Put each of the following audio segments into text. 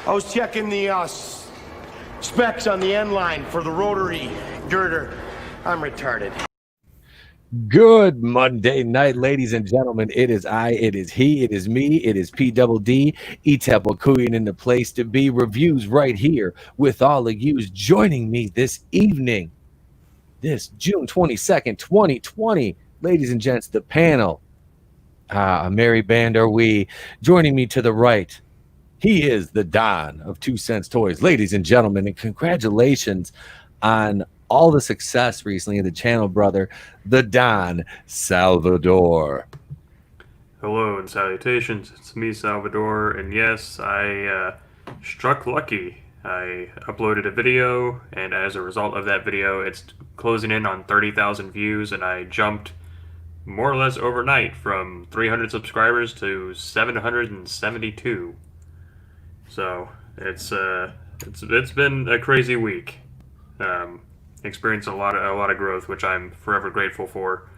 I was checking the specs on the end line for the rotary girder. I'm retarded. Good Monday night, ladies and gentlemen. It is I, it is he, it is me, it is PDD, Itapakuyan in the place to be. Reviews right here with all of you joining me this evening, this June 22nd, 2020. Ladies and gents, the panel. A merry band are we. Joining me to the right, he is the Don of 2 Cents Toys. Ladies and gentlemen, and congratulations on all the success recently in the channel, brother, the Don Salvador. Hello and salutations. It's me, Salvador, and yes, I struck lucky. I uploaded a video, and as a result of that video, it's closing in on 30,000 views, and I jumped more or less overnight from 300 subscribers to 772. So it's been a crazy week. Experienced a lot of growth, which I'm forever grateful for.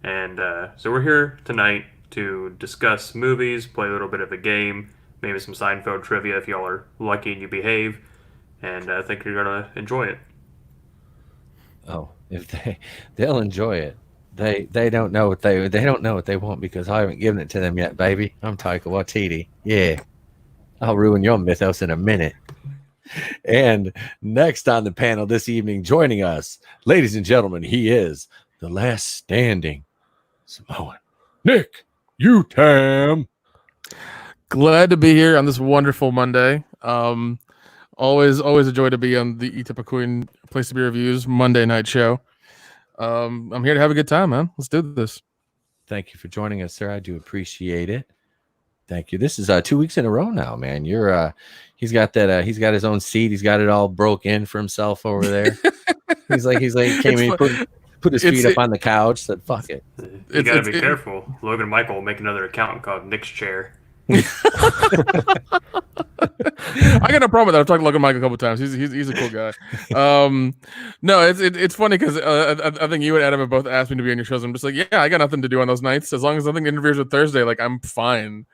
And so we're here tonight to discuss movies, play a little bit of a game, maybe some Seinfeld trivia if y'all are lucky and you behave, and I think you're gonna enjoy it. Oh, if they'll enjoy it. They don't know what they don't know what they want because I haven't given it to them yet, baby. I'm Taika Waititi. Yeah, I'll ruin your mythos in a minute. And next on the panel this evening, joining us, ladies and gentlemen, he is the last standing Samoan, Nik Uttam. Glad to be here on this wonderful Monday. Always a joy to be on the Itapakuyan Place to Be Reviews Monday night show. I'm here to have a good time, man. Let's do this. Thank you for joining us, sir. I do appreciate it. Thank you. This is 2 weeks in a row now, man. You're he's got that he's got his own seat. He's got it all broke in for himself over there. he's like came in, put his feet up on the couch, said fuck it. You gotta be careful. Logan Michael will make another account called Nick's Chair. I got no problem with that. I've talked to Logan Michael a couple times. He's a cool guy. No, it's funny because I think you and Adam have both asked me to be on your shows. I'm just like, yeah, I got nothing to do on those nights. As long as nothing interferes with Thursday, like I'm fine.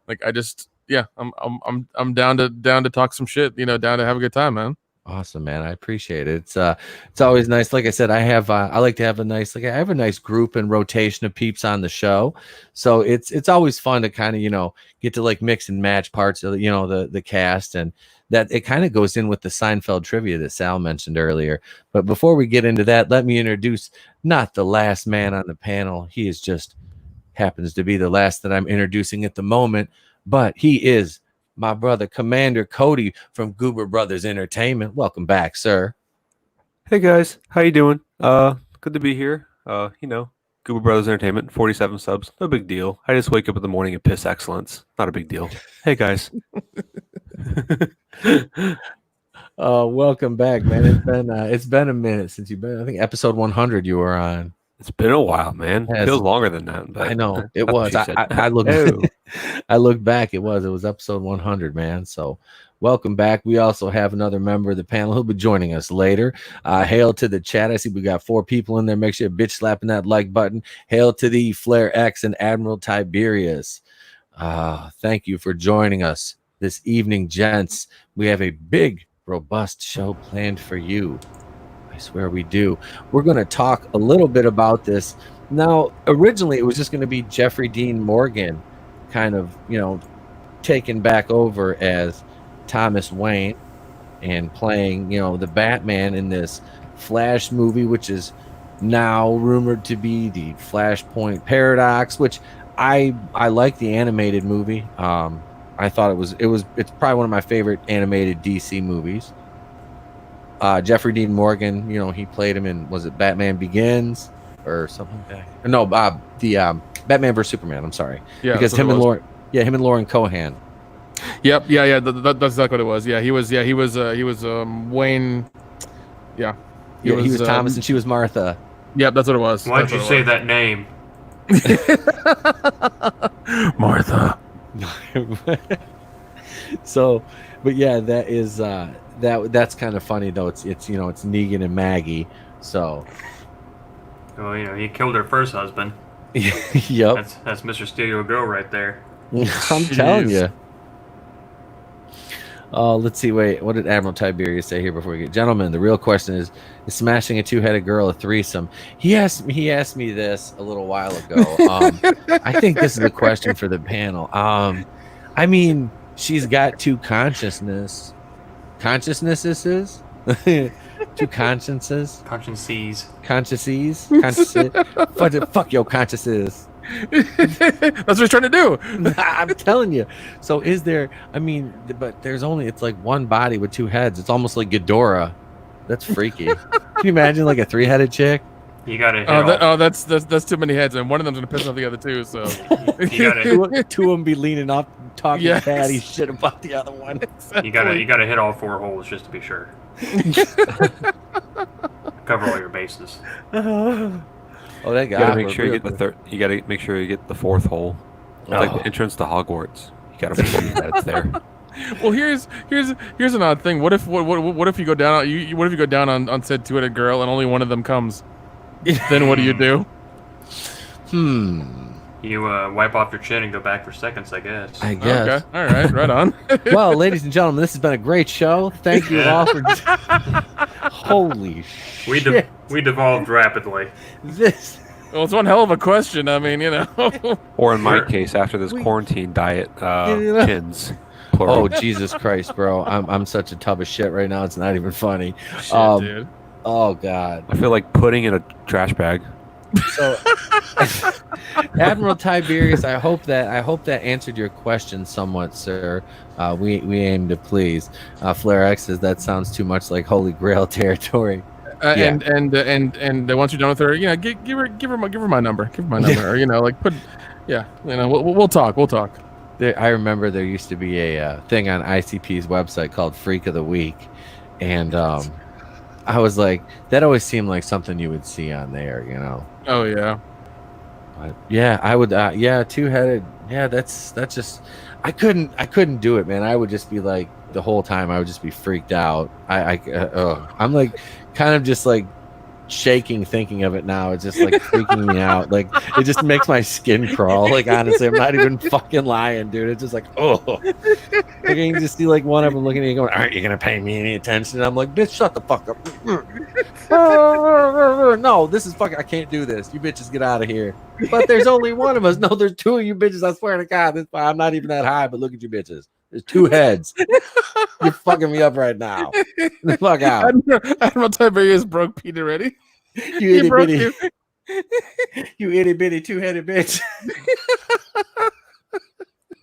Like I just, yeah, I'm down to talk some shit. You know, down to have a good time, man. Awesome, man. I appreciate it. It's always nice. Like I said, I like to have a nice group and rotation of peeps on the show. So it's always fun to kind of, get to like mix and match parts of the cast, and that it kind of goes in with the Seinfeld trivia that Sal mentioned earlier. But before we get into that, let me introduce not the last man on the panel. He is just happens to be the last that I'm introducing at the moment, but he is my brother, Commander Cody from Goober Brothers Entertainment. Welcome back, sir. Hey guys, how you doing? Good to be here. Goober Brothers Entertainment, 47 subs, no big deal. I just wake up in the morning and piss excellence. Not a big deal. Hey guys. Welcome back, man. It's been a minute since you've been. I think episode 100 you were on. It's been a while, man. It feels longer than that. But I know it was. I looked. I looked back. It was episode 100, man. So, welcome back. We also have another member of the panel who'll be joining us later. Hail to the chat. I see we got 4 people in there. Make sure you're bitch slapping that like button. Hail to the Flare X and Admiral Tiberius. Thank you for joining us this evening, gents. We have a big, robust show planned for you. I swear we do. We're going to talk a little bit about this. Now, originally, it was just going to be Jeffrey Dean Morgan kind of, taken back over as Thomas Wayne and playing, the Batman in this Flash movie, which is now rumored to be the Flashpoint Paradox, which I like the animated movie. I thought it's probably one of my favorite animated DC movies. Jeffrey Dean Morgan, he played him in, was it Batman Begins or something like that? No, the Batman vs Superman. I'm sorry, because him and Lauren Cohan. Yep, yeah. That's exactly what it was. Yeah, he was Wayne. Yeah, he was Thomas and she was Martha. Yep, that's what it was. Why'd you say that name? Martha. So, but yeah, that is that's kind of funny though. It's Negan and Maggie. So, well, he killed her first husband. Yep, that's Mr. Steal Your Girl right there. I'm telling you. Let's see. Wait, what did Admiral Tiberius say here before we get? Gentlemen, the real question is smashing a two-headed girl a threesome? He asked me this a little while ago. I think this is a question for the panel. I mean, she's got two consciousnesses. Two consciences. Consciences. Fuck your consciences. That's what he's trying to do. I'm telling you. So is there? I mean, but there's only it's like one body with two heads. It's almost like Ghidorah. That's freaky. Can you imagine like a three-headed chick? You gotta. That's too many heads, and one of them's gonna piss off the other two. So you gotta. Two of them be leaning up, talking Yes. fatty shit about the other one. You gotta hit all 4 holes just to be sure. Cover all your bases. Oh, that You guy. gotta make sure you get the third. You gotta make sure you get the 4th hole. It's like the entrance to Hogwarts. You gotta make sure that it's there. Well, here's an odd thing. What if you go down? What if you go down on said two-headed girl and only one of them comes? Then what do you do? You wipe off your chin and go back for seconds, I guess. I guess. Okay. All right. Right on. Well, ladies and gentlemen, this has been a great show. Thank you all for. Holy shit! We devolved rapidly. This. Well, it's one hell of a question. I mean, you know. Or in my case, after this quarantine diet, chins. Plural. Oh Jesus Christ, bro! I'm such a tub of shit right now. It's not even funny. Shit, dude. Oh God. I feel like putting in a trash bag. So, Admiral Tiberius, I hope that answered your question somewhat, sir. We aim to please. Flare X says that sounds too much like Holy Grail territory. And once you're done with her, you know, give her my number. Give her my number. Or, you know, like we'll talk. I remember there used to be a thing on ICP's website called Freak of the Week, and I was like, that always seemed like something you would see on there, you know. Oh yeah. But yeah, I would. Yeah, two-headed. Yeah, that's just. I couldn't do it, man. I would just be like the whole time. I would just be freaked out. I'm like, kind of just like shaking thinking of it now. It's just like freaking me out. Like it just makes my skin crawl. Like honestly, I'm not even fucking lying, dude. It's just like, oh, like, you can just see like one of them looking at you going, aren't you gonna pay me any attention? And I'm like, bitch, shut the fuck up. No, this is fucking, I can't do this. You bitches get out of here. But there's only one of us. No, there's two of you bitches. I swear to God, this I'm not even that high, but look at you bitches. There's two heads. You're fucking me up right now. The fuck out. Admiral Tiberius broke Pete already. You itty bitty. You itty bitty two-headed bitch.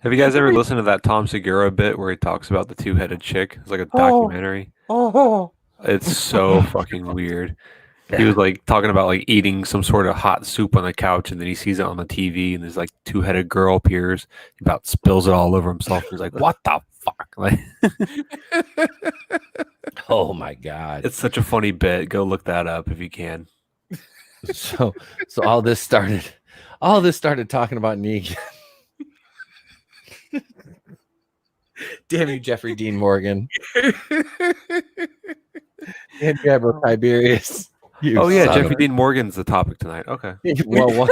Have you guys ever listened to that Tom Segura bit where he talks about the two-headed chick? It's like a documentary. It's so fucking weird. He was like talking about like eating some sort of hot soup on the couch, and then he sees it on the TV, and there's like two-headed girl appears. He about spills it all over himself. He's like, "What the fuck?" Like, Oh my God. it's such a funny bit. Go look that up if you can. So all this started talking about Nik. Damn you, Jeffrey Dean Morgan. And Admiral Tiberius. Oh yeah, Jeffrey Dean Morgan's the topic tonight. Okay. Well, what?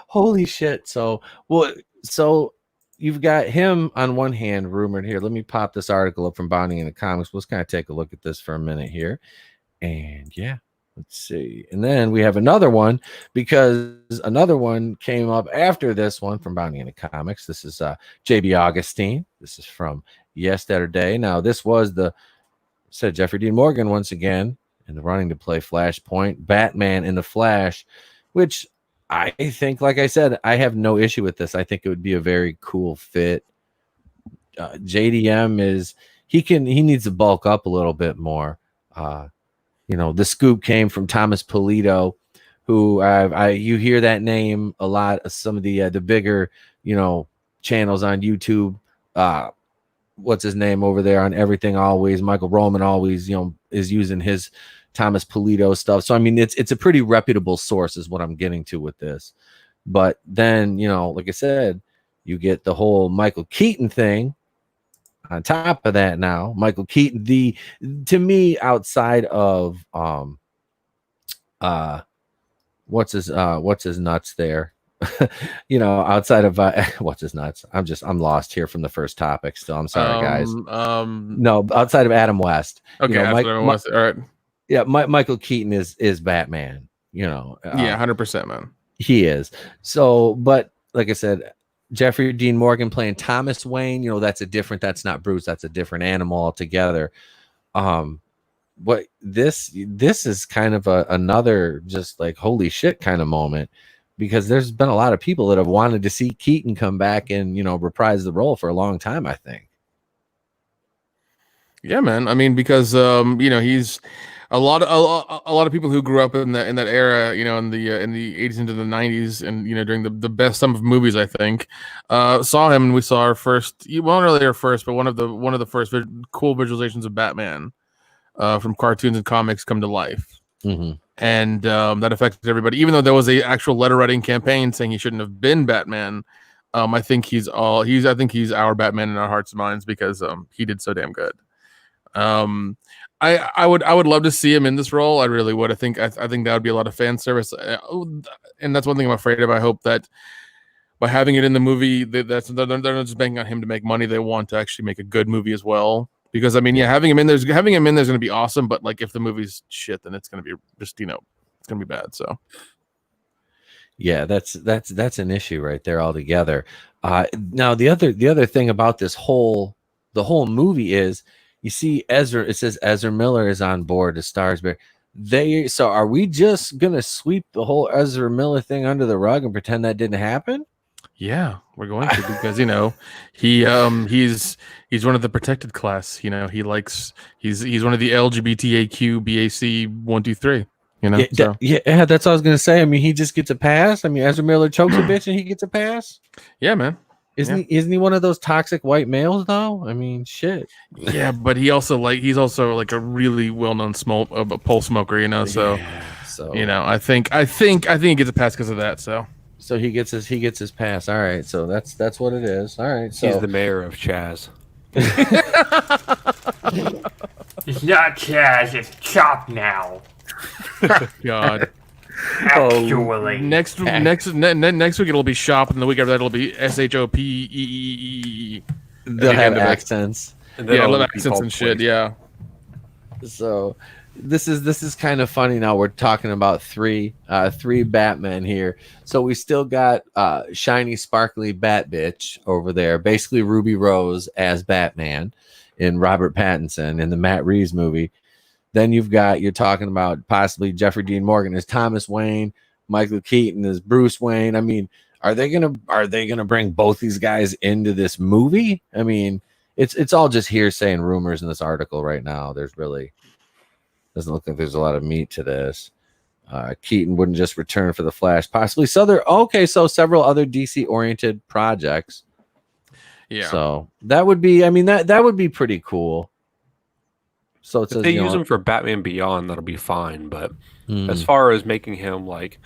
Holy shit. So you've got him on one hand rumored here. Let me pop this article up from Bounding into Comics. Let's kind of take a look at this for a minute here. And yeah, let's see. And then we have another one because another one came up after this one from Bounding into Comics. This is JB Augustine. This is from yesterday. Now, this was said Jeffrey Dean Morgan once again in the running to play Flashpoint, Batman in the Flash, which I think, like I said, I have no issue with this. I think it would be a very cool fit. JDM he needs to bulk up a little bit more. The scoop came from Thomas Polito, who you hear that name a lot of some of the bigger, channels on YouTube. What's his name over there on Everything Always? Michael Roman always, is using his Thomas Polito stuff. So I mean, it's a pretty reputable source, is what I'm getting to with this. But then, like I said, you get the whole Michael Keaton thing on top of that. Now, Michael Keaton, to me, outside of what's his nuts there? outside of what's his nuts? I'm lost here from the first topic. Still, I'm sorry, guys. No, outside of Adam West. Okay, Adam West. All right. Yeah, Michael Keaton is Batman. Yeah, 100%, man. He is. So, but like I said, Jeffrey Dean Morgan playing Thomas Wayne. That's not Bruce. That's a different animal altogether. What this is kind of another just like holy shit kind of moment, because there's been a lot of people that have wanted to see Keaton come back and reprise the role for a long time, I think. Yeah, man. I mean, because he's a lot of people who grew up in that era, in the 80s into the 90s, and during the best time of movies, I think, saw him, and we saw our first, well, not really our first, but one of the first cool visualizations of Batman from cartoons and comics come to life. Mm-hmm. And that affected everybody, even though there was a actual letter writing campaign saying he shouldn't have been Batman. I think he's our Batman in our hearts and minds, because he did so damn good. I would love to see him in this role. I really would. I think that would be a lot of fan service, and that's one thing I'm afraid of. I hope that by having it in the movie, they're not just banking on him to make money. They want to actually make a good movie as well. Because I mean, yeah, having him in there's going to be awesome. But like, if the movie's shit, then it's going to be just it's going to be bad. So yeah, that's an issue right there altogether. Now the other thing about the whole movie is, you see Ezra. It says Ezra Miller is on board as Starsberry. So are we just gonna sweep the whole Ezra Miller thing under the rug and pretend that didn't happen? Yeah, we're going to, because he's one of the protected class. He's one of the LGBTQ BAC 1, 2, 3. Yeah, that's what I was gonna say. I mean, he just gets a pass. I mean, Ezra Miller chokes a bitch and he gets a pass. Yeah, man. Isn't he one of those toxic white males though? I mean, shit. Yeah, but he's also like a really well-known pole smoker, so yeah, so I think he gets a pass because of that. So he gets his pass. All right, so that's what it is. All right, so he's the mayor of Chaz. It's not Chaz, it's Chop now. God. Actually, next week it'll be Shop, and the week after that it'll be SHOP. They'll have accents. Yeah, love accents and shit. Yeah. So this is kind of funny. Now we're talking about three Batmen here. So we still got shiny, sparkly Bat Bitch over there, basically Ruby Rose as Batman in Robert Pattinson in the Matt Reeves movie. Then you're talking about possibly Jeffrey Dean Morgan as Thomas Wayne, Michael Keaton as Bruce Wayne. I mean, are they gonna bring both these guys into this movie? I mean, it's all just hearsay and rumors in this article right now. Doesn't look like there's a lot of meat to this. Keaton wouldn't just return for the Flash, possibly. So several other DC oriented projects. Yeah. So that would be, that would be pretty cool. So if they use him for Batman Beyond, that'll be fine. But as far as making him like,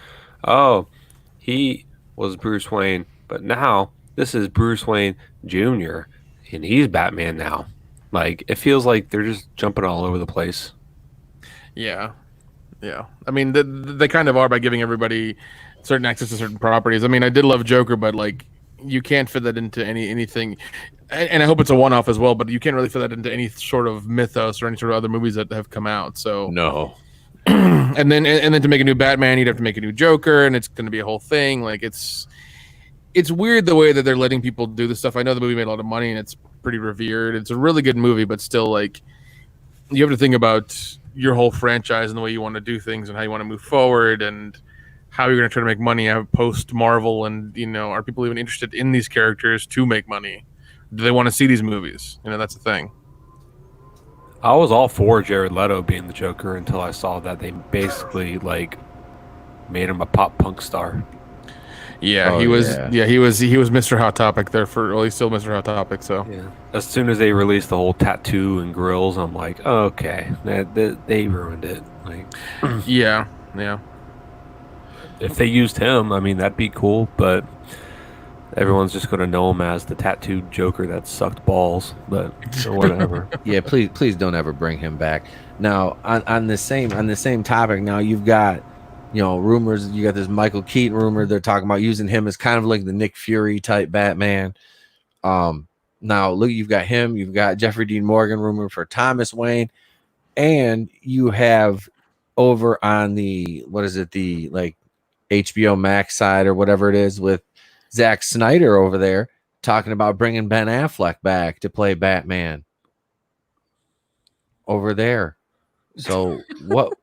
oh, he was Bruce Wayne, but now this is Bruce Wayne Jr. and he's Batman now. Like, it feels like they're just jumping all over the place. Yeah. I mean, they kind of are by giving everybody certain access to certain properties. I mean, I did love Joker, but like, you can't fit that into anything. And I hope it's a one-off as well, but you can't really fit that into any sort of mythos or any sort of other movies that have come out. So no. and then to make a new Batman, you'd have to make a new Joker, and it's going to be a whole thing. Like, it's weird the way that they're letting people do this stuff. I know the movie made a lot of money and it's pretty revered. It's a really good movie, but still, like, you have to think about your whole franchise and the way you want to do things and how you want to move forward and how you're going to try to make money post Marvel. And are people even interested in these characters to make money? Do they want to see these movies? That's the thing. I was all for Jared Leto being the Joker until I saw that they basically like made him a pop punk star. Yeah, he was Mr. Hot Topic there he's still Mr. Hot Topic. So yeah, as soon as they released the whole tattoo and grills, I'm like, oh, okay, they ruined it. Like, yeah. If they used him, that'd be cool, but everyone's just going to know him as the tattooed Joker that sucked balls, but or whatever. Yeah, please don't ever bring him back. Now, on the same topic, now you've got rumors. You got this Michael Keaton rumor. They're talking about using him as kind of like the Nick Fury type Batman. Now look, you've got him. You've got Jeffrey Dean Morgan rumor for Thomas Wayne, and you have over on the the like HBO Max side or whatever it is with Zack Snyder over there talking about bringing Ben Affleck back to play Batman over there. So what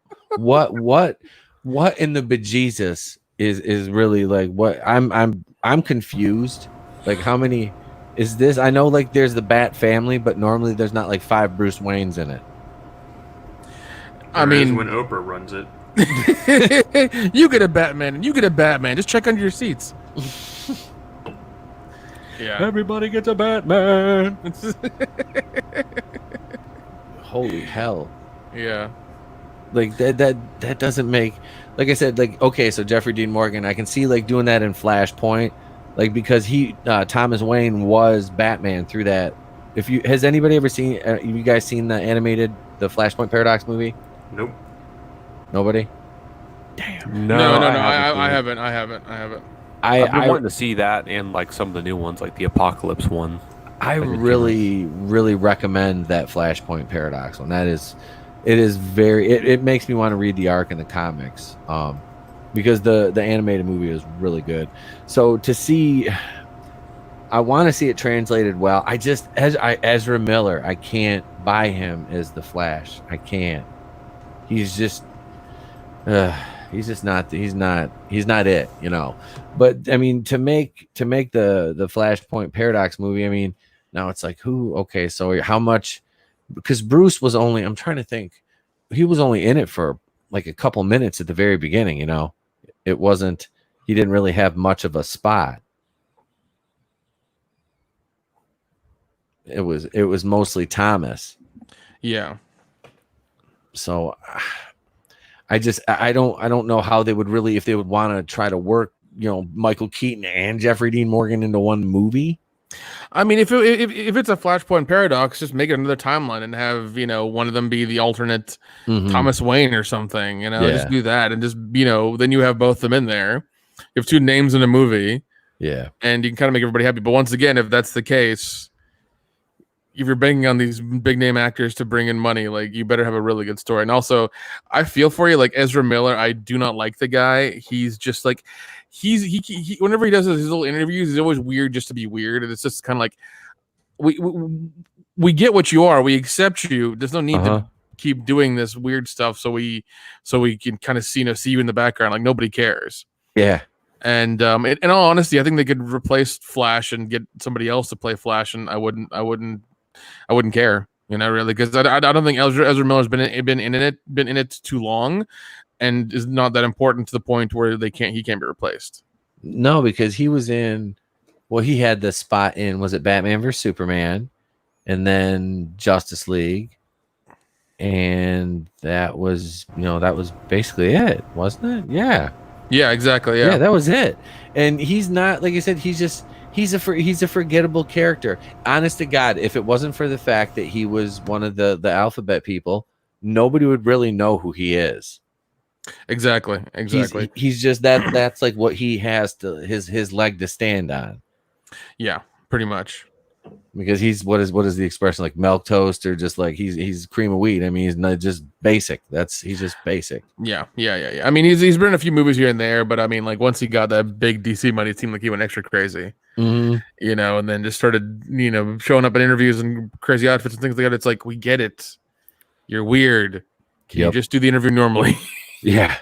in the bejesus is really like what I'm confused. Like how many is this? I know like there's the Bat family, but normally there's not like 5 Bruce Waynes in it. I mean, when Oprah runs it, you get a Batman and you get a Batman. Just check under your seats. Yeah, everybody gets a Batman. Holy hell! Yeah, like that doesn't make, like I said, like okay, so Jeffrey Dean Morgan, I can see like doing that in Flashpoint, like because he Thomas Wayne was Batman through that. Has anybody ever seen? You guys seen the Flashpoint Paradox movie? Nope. Nobody. Damn. No. I haven't. I've been wanting to see that and like some of the new ones, like the Apocalypse one. I really recommend that Flashpoint Paradox one. It makes me want to read the arc in the comics, because the animated movie is really good. So to see, I want to see it translated well. Ezra Miller, I can't buy him as the Flash. I can't. He's just not it, But I mean, to make the Flashpoint Paradox movie, I mean, now it's like okay, so how much, because Bruce was only, I'm trying to think, he was only in it for like a couple minutes at the very beginning, It wasn't, he didn't really have much of a spot. It was mostly Thomas. Yeah. So I don't know how they would really, if they would want to try to work, Michael Keaton and Jeffrey Dean Morgan into one movie. I mean, if it's a Flashpoint Paradox, just make it another timeline and have, one of them be the alternate Thomas Wayne or something, just do that. And just, then you have both of them in there. You have 2 names in a movie. Yeah. And you can kind of make everybody happy. But once again, if that's the case, if you're banking on these big name actors to bring in money, like you better have a really good story. And also, I feel for you, like Ezra Miller. I do not like the guy. He's just like he whenever he does his little interviews, he's always weird just to be weird. And it's just kind of like we get what you are. We accept you. There's no need to keep doing this weird stuff. So we can kind of see you in the background. Like nobody cares. Yeah. And in all honesty, I think they could replace Flash and get somebody else to play Flash, and I wouldn't care, really, because I don't think Ezra Miller's been in it too long, and is not that important to the point where he can't be replaced. No, because he was in, he had the spot in, was it Batman vs Superman, and then Justice League, and that was basically it, wasn't it? Yeah, exactly. Yeah, that was it. And he's not, like I said, he's a forgettable character. Honest to God, if it wasn't for the fact that he was one of the alphabet people, nobody would really know who he is. Exactly. He's just that's like what he has to his leg to stand on. Yeah, pretty much. Because he's what is the expression, like milk toast, or just like he's cream of wheat. I mean, he's not just basic. He's just basic. Yeah. I mean, he's been in a few movies here and there, but I mean, like once he got that big DC money, it seemed like he went extra crazy. And then just started, showing up in interviews and crazy outfits and things like that. It's like, we get it. You're weird. Can you just do the interview normally? Yeah.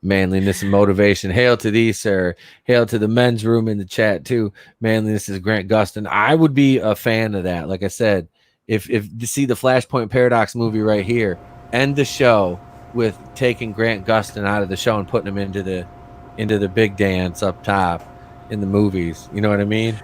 Manliness and motivation. Hail to thee, sir. Hail to the men's room in the chat too. Manliness is Grant Gustin. I would be a fan of that. Like I said, if to see the Flashpoint Paradox movie right here, end the show with taking Grant Gustin out of the show and putting him into the big dance up top in the movies. You know what I mean?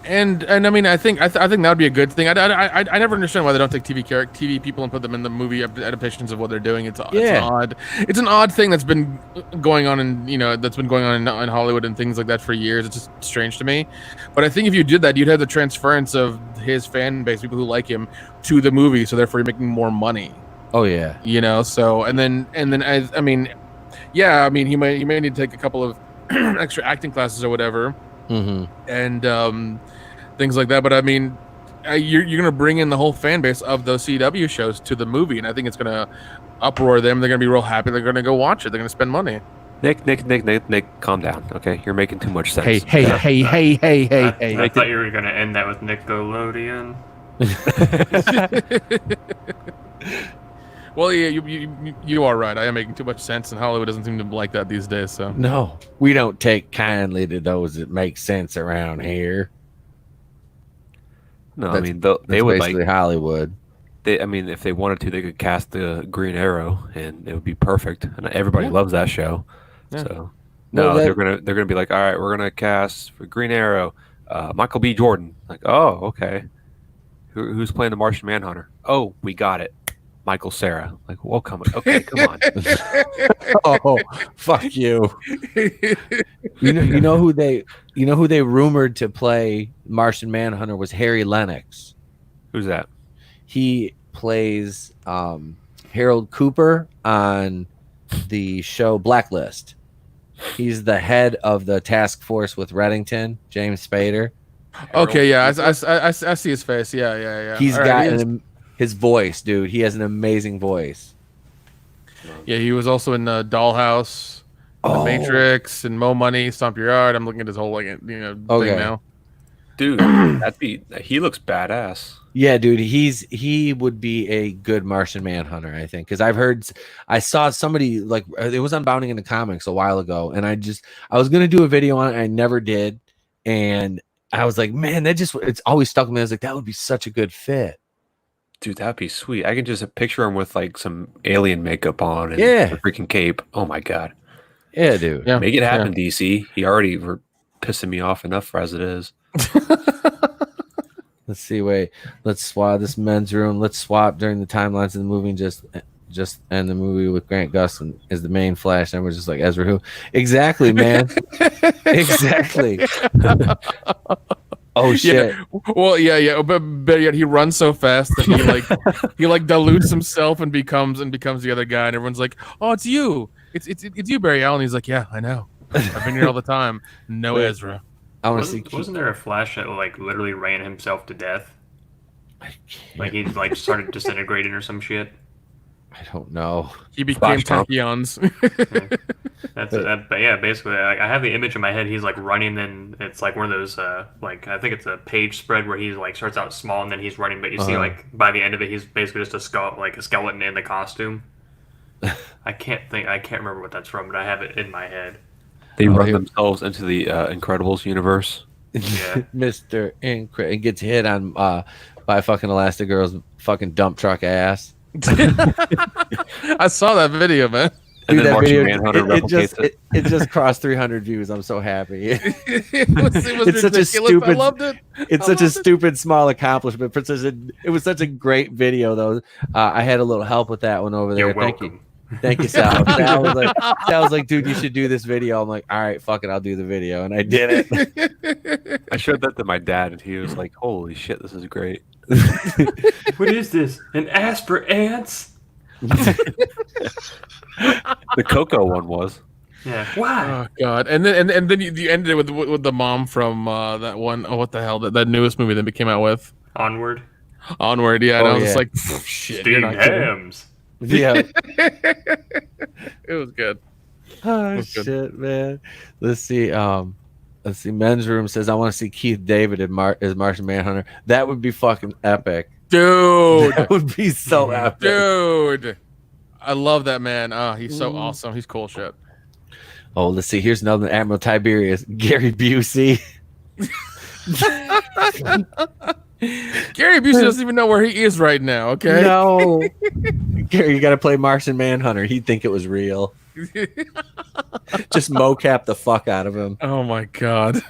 And I mean, I think that would be a good thing. I never understand why they don't take TV people and put them in the movie adaptations of what they're doing. It's an odd thing that's been going on in Hollywood and things like that for years. It's just strange to me. But I think if you did that, you'd have the transference of his fan base, people who like him, to the movie. So therefore, you're making more money. Oh yeah. You know, so and then I mean, yeah, I mean, you may need to take a couple of extra acting classes or whatever, and things like that. But I mean, you're gonna bring in the whole fan base of those CW shows to the movie, and I think it's gonna uproar them. They're gonna be real happy. They're gonna go watch it. They're gonna spend money. Nick, calm down. Okay, you're making too much sense. Hey. I thought you were gonna end that with Nickelodeon. Well, yeah, you are right. I am making too much sense, and Hollywood doesn't seem to like that these days. So No, we don't take kindly to those that make sense around here. No, That's, I mean they would basically like Hollywood. I mean, if they wanted to, they could cast the Green Arrow, and it would be perfect. And everybody loves that show. Yeah. So Well, no, they're gonna be like, all right, we're gonna cast for Green Arrow, Michael B. Jordan. Like, oh, okay. Who's playing the Martian Manhunter? Oh, we got it. Michael Cera. Like, well, come on. Oh, fuck you. You know who they rumored to play Martian Manhunter was Harry Lennox. Who's that? He plays Harold Cooper on the show Blacklist. He's the head of the task force with Reddington, James Spader. Okay, yeah, I see his face. Yeah. He's All got right, his voice, dude. He has an amazing voice. yeah, he was also in Dollhouse, The Matrix, and Mo Money, Stomp Your Yard. I'm looking at his whole thing now. Dude, he looks badass. Yeah, dude, he would be a good Martian Manhunter, I think, because I saw somebody like it was unbounding in the comics a while ago, and I was gonna do a video on it, and I never did, and I was like, man, it's always stuck with me. I was like, that would be such a good fit. Dude, that'd be sweet. I can just picture him with like some alien makeup on and Yeah. a freaking cape. Oh my god. Yeah, dude. Yeah. Make it happen, DC. He already were pissing me off enough as it is. Let's see. Wait. Let's swap this men's room. Let's swap during the timelines of the movie and just end the movie with Grant Gustin as the main Flash, and we're just like Ezra who? Exactly, man. Exactly. Oh shit. Yeah. Well, yeah. But yet he runs so fast that he dilutes himself and becomes the other guy, and everyone's like, "Oh, it's you. It's you, Barry Allen." He's like, "Yeah, I know. I've been here all the time." No, Wait. Ezra. I want to see. Wasn't there a Flash that like literally ran himself to death? Like he like started disintegrating or some shit. I don't know. He became Flashpoint. tachyons. But yeah, basically, like, I have the image in my head. He's like running, and it's like one of those like I think it's a page spread where he like starts out small and then he's running, but you see like by the end of it, he's basically just a skeleton in the costume. I can't remember what that's from, but I have it in my head. They run themselves into the Incredibles universe. Yeah. Mr. Incredible and gets hit on by fucking Elastigirl's fucking dump truck ass. I saw that video, man. And Dude, then that Martian video, Manhunter replicates it. it just crossed 300 views. I'm so happy. It was It's such a ridiculous. stupid- I loved it. It's such a stupid small accomplishment. It was such a great video, though. I had a little help with that one over there. You're Thank welcome. you. Thank you, Sal. Sal was like, dude, you should do this video. I'm like, all right, fuck it, I'll do the video. And I did it. I showed that to my dad, and he was like, "Holy shit, this is great." What is this? An ass for ants? The Coco one was. Yeah. Why? Oh god! And then you ended it with the mom from that one. Oh, what the hell? That newest movie that came out with Onward. Onward. Yeah, and Oh, I was just yeah. like, shit. You're Steamed not kidding. hams. Yeah. It was good. Oh That's good. shit, man. Let's see. Men's Room says I want to see Keith David as Martian Manhunter. That would be fucking epic. Dude, That would be so epic. dude, I love that man. Oh, he's so awesome. He's cool shit. Oh, let's see. Here's another Admiral Tiberius, Gary Busey. Gary Busey doesn't even know where he is right now. Okay. No, Gary, you got to play Martian Manhunter. He'd think it was real. Just mocap the fuck out of him. Oh my god.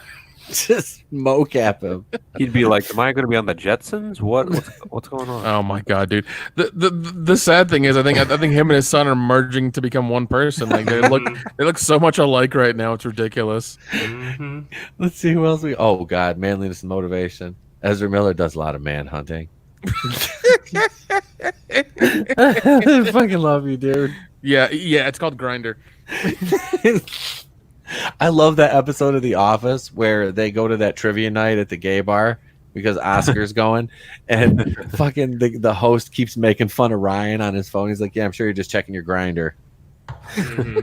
Just mocap him. He'd be like, "Am I going to be on the Jetsons? What's going on?" Oh my god, dude. The sad thing is, I think him and his son are merging to become one person. Like they look so much alike right now. It's ridiculous. Mm-hmm. Let's see who else oh god, manliness and motivation. Ezra Miller does a lot of man hunting. I fucking love you, dude. Yeah, it's called Grinder. I love that episode of The Office where they go to that trivia night at the gay bar because Oscar's going, and fucking the host keeps making fun of Ryan on his phone. He's like, "Yeah, I'm sure you're just checking your grinder." Mm-hmm.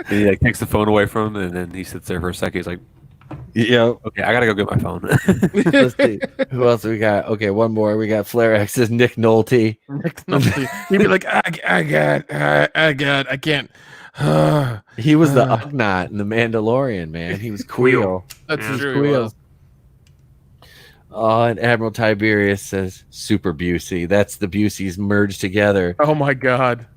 And he like takes the phone away from him, and then he sits there for a second. He's like, Yeah. "Okay, I gotta go get my phone." Let's see. Who else we got? Okay, one more. We got Flair X's Nick Nolte. He'd be like, I can't. He was the Ugnaught in The Mandalorian, man. He was Queel. That's Yeah. true. He was. Oh, and Admiral Tiberius says Super Busey. That's the Buseys merged together. Oh my God.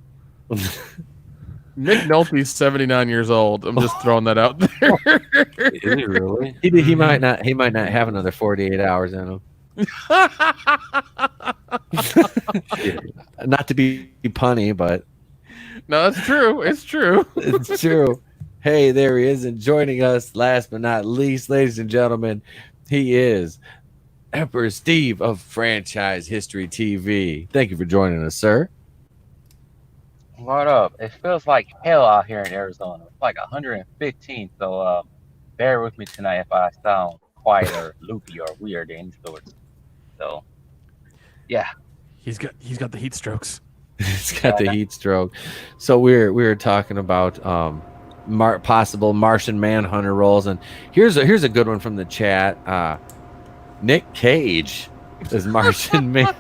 Nick Nolte's 79 years old. I'm just throwing that out there. Is he really? He might not have another 48 hours in him. Not to be punny, but No, that's true. It's true. it's true. Hey, there he is, and joining us, last but not least, ladies and gentlemen, he is Emperor Steve of Franchise History TV. Thank you for joining us, sir. What up? It feels like hell out here in Arizona. It's like 115, so bear with me tonight if I sound quiet or loopy or weird in sorts. So, yeah. He's got the heat strokes. He's got the heat stroke. So we were talking about possible Martian Manhunter roles, and here's a good one from the chat. Nick Cage is Martian Man.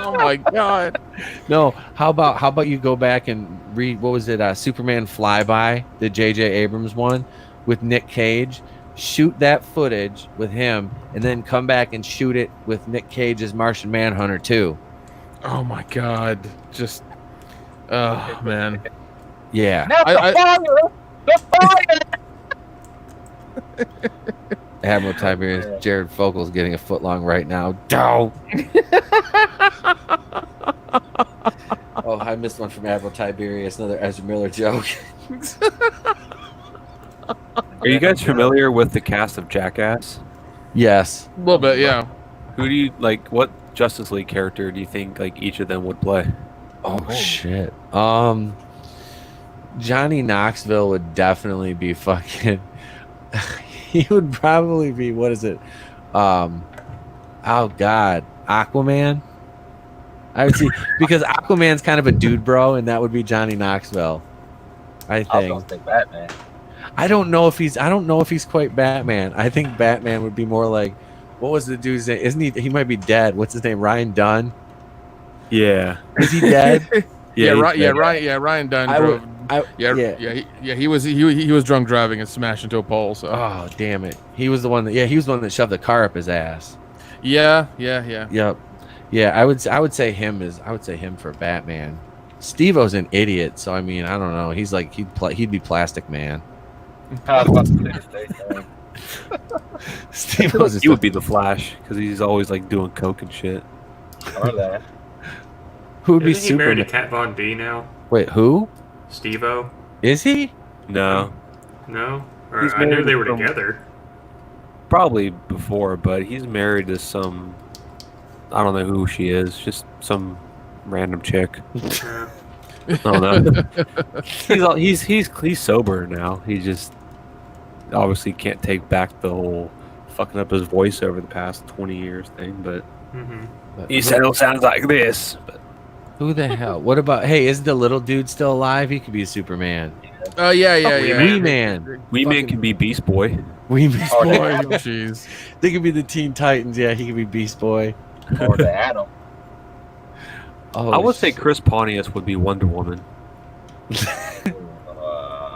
Oh my God. No, how about you go back and read, what was it, Superman Flyby, the J.J. Abrams one with Nick Cage. Shoot that footage with him, and then come back and shoot it with Nick Cage as Martian Manhunter too. Oh my God. Just, oh man. Yeah. Now the fire! Admiral Tiberius, Jared Fogel's getting a foot long right now. Dow. Oh, I missed one from Admiral Tiberius. Another Ezra Miller joke. Are you guys familiar with the cast of Jackass? Yes. A little bit, yeah. Who do you like? What Justice League character do you think like each of them would play? Oh shit. Johnny Knoxville would definitely be fucking. He would probably be, what is it? Oh God, Aquaman. I would see, because Aquaman's kind of a dude bro, and that would be Johnny Knoxville. I I was think. gonna say Batman. I don't know if he's quite Batman. I think Batman would be more like, what was the dude's name? Isn't he? He might be dead. What's his name? Ryan Dunn. Yeah. Is he dead? Ryan Dunn drove. He was drunk driving and smashed into a pole. So. Oh damn it! He was the one that shoved the car up his ass. Yeah. Yep. Yeah, I would say him for Batman. Steve-O's an idiot, so I mean, I don't know. He's like he'd be Plastic Man. I was about to say the same thing. Steve-O's He would be the Flash because he's always like doing coke and shit. Or that. Who would be Isn't he married to Superman? Kat Von D now? Wait, who? Steve-O? Is he? No, No? He's Or, I knew married they were to some- together. probably before, but he's married to some. I don't know who she is. Just some random chick. Yeah. I don't know. He's sober now. He just obviously can't take back the whole fucking up his voice over the past 20 years thing. But Mm-hmm. he still sounds like this. But Who the hell? What about? Hey, isn't the little dude still alive? He could be Superman. Oh yeah. Wee Man. Wee Man can be Beast Boy. Wee Man. Oh, Boy, yeah. jeez. They could be the Teen Titans. Yeah, he could be Beast Boy. Or the Atom. Oh, I would say Chris Pontius would be Wonder Woman.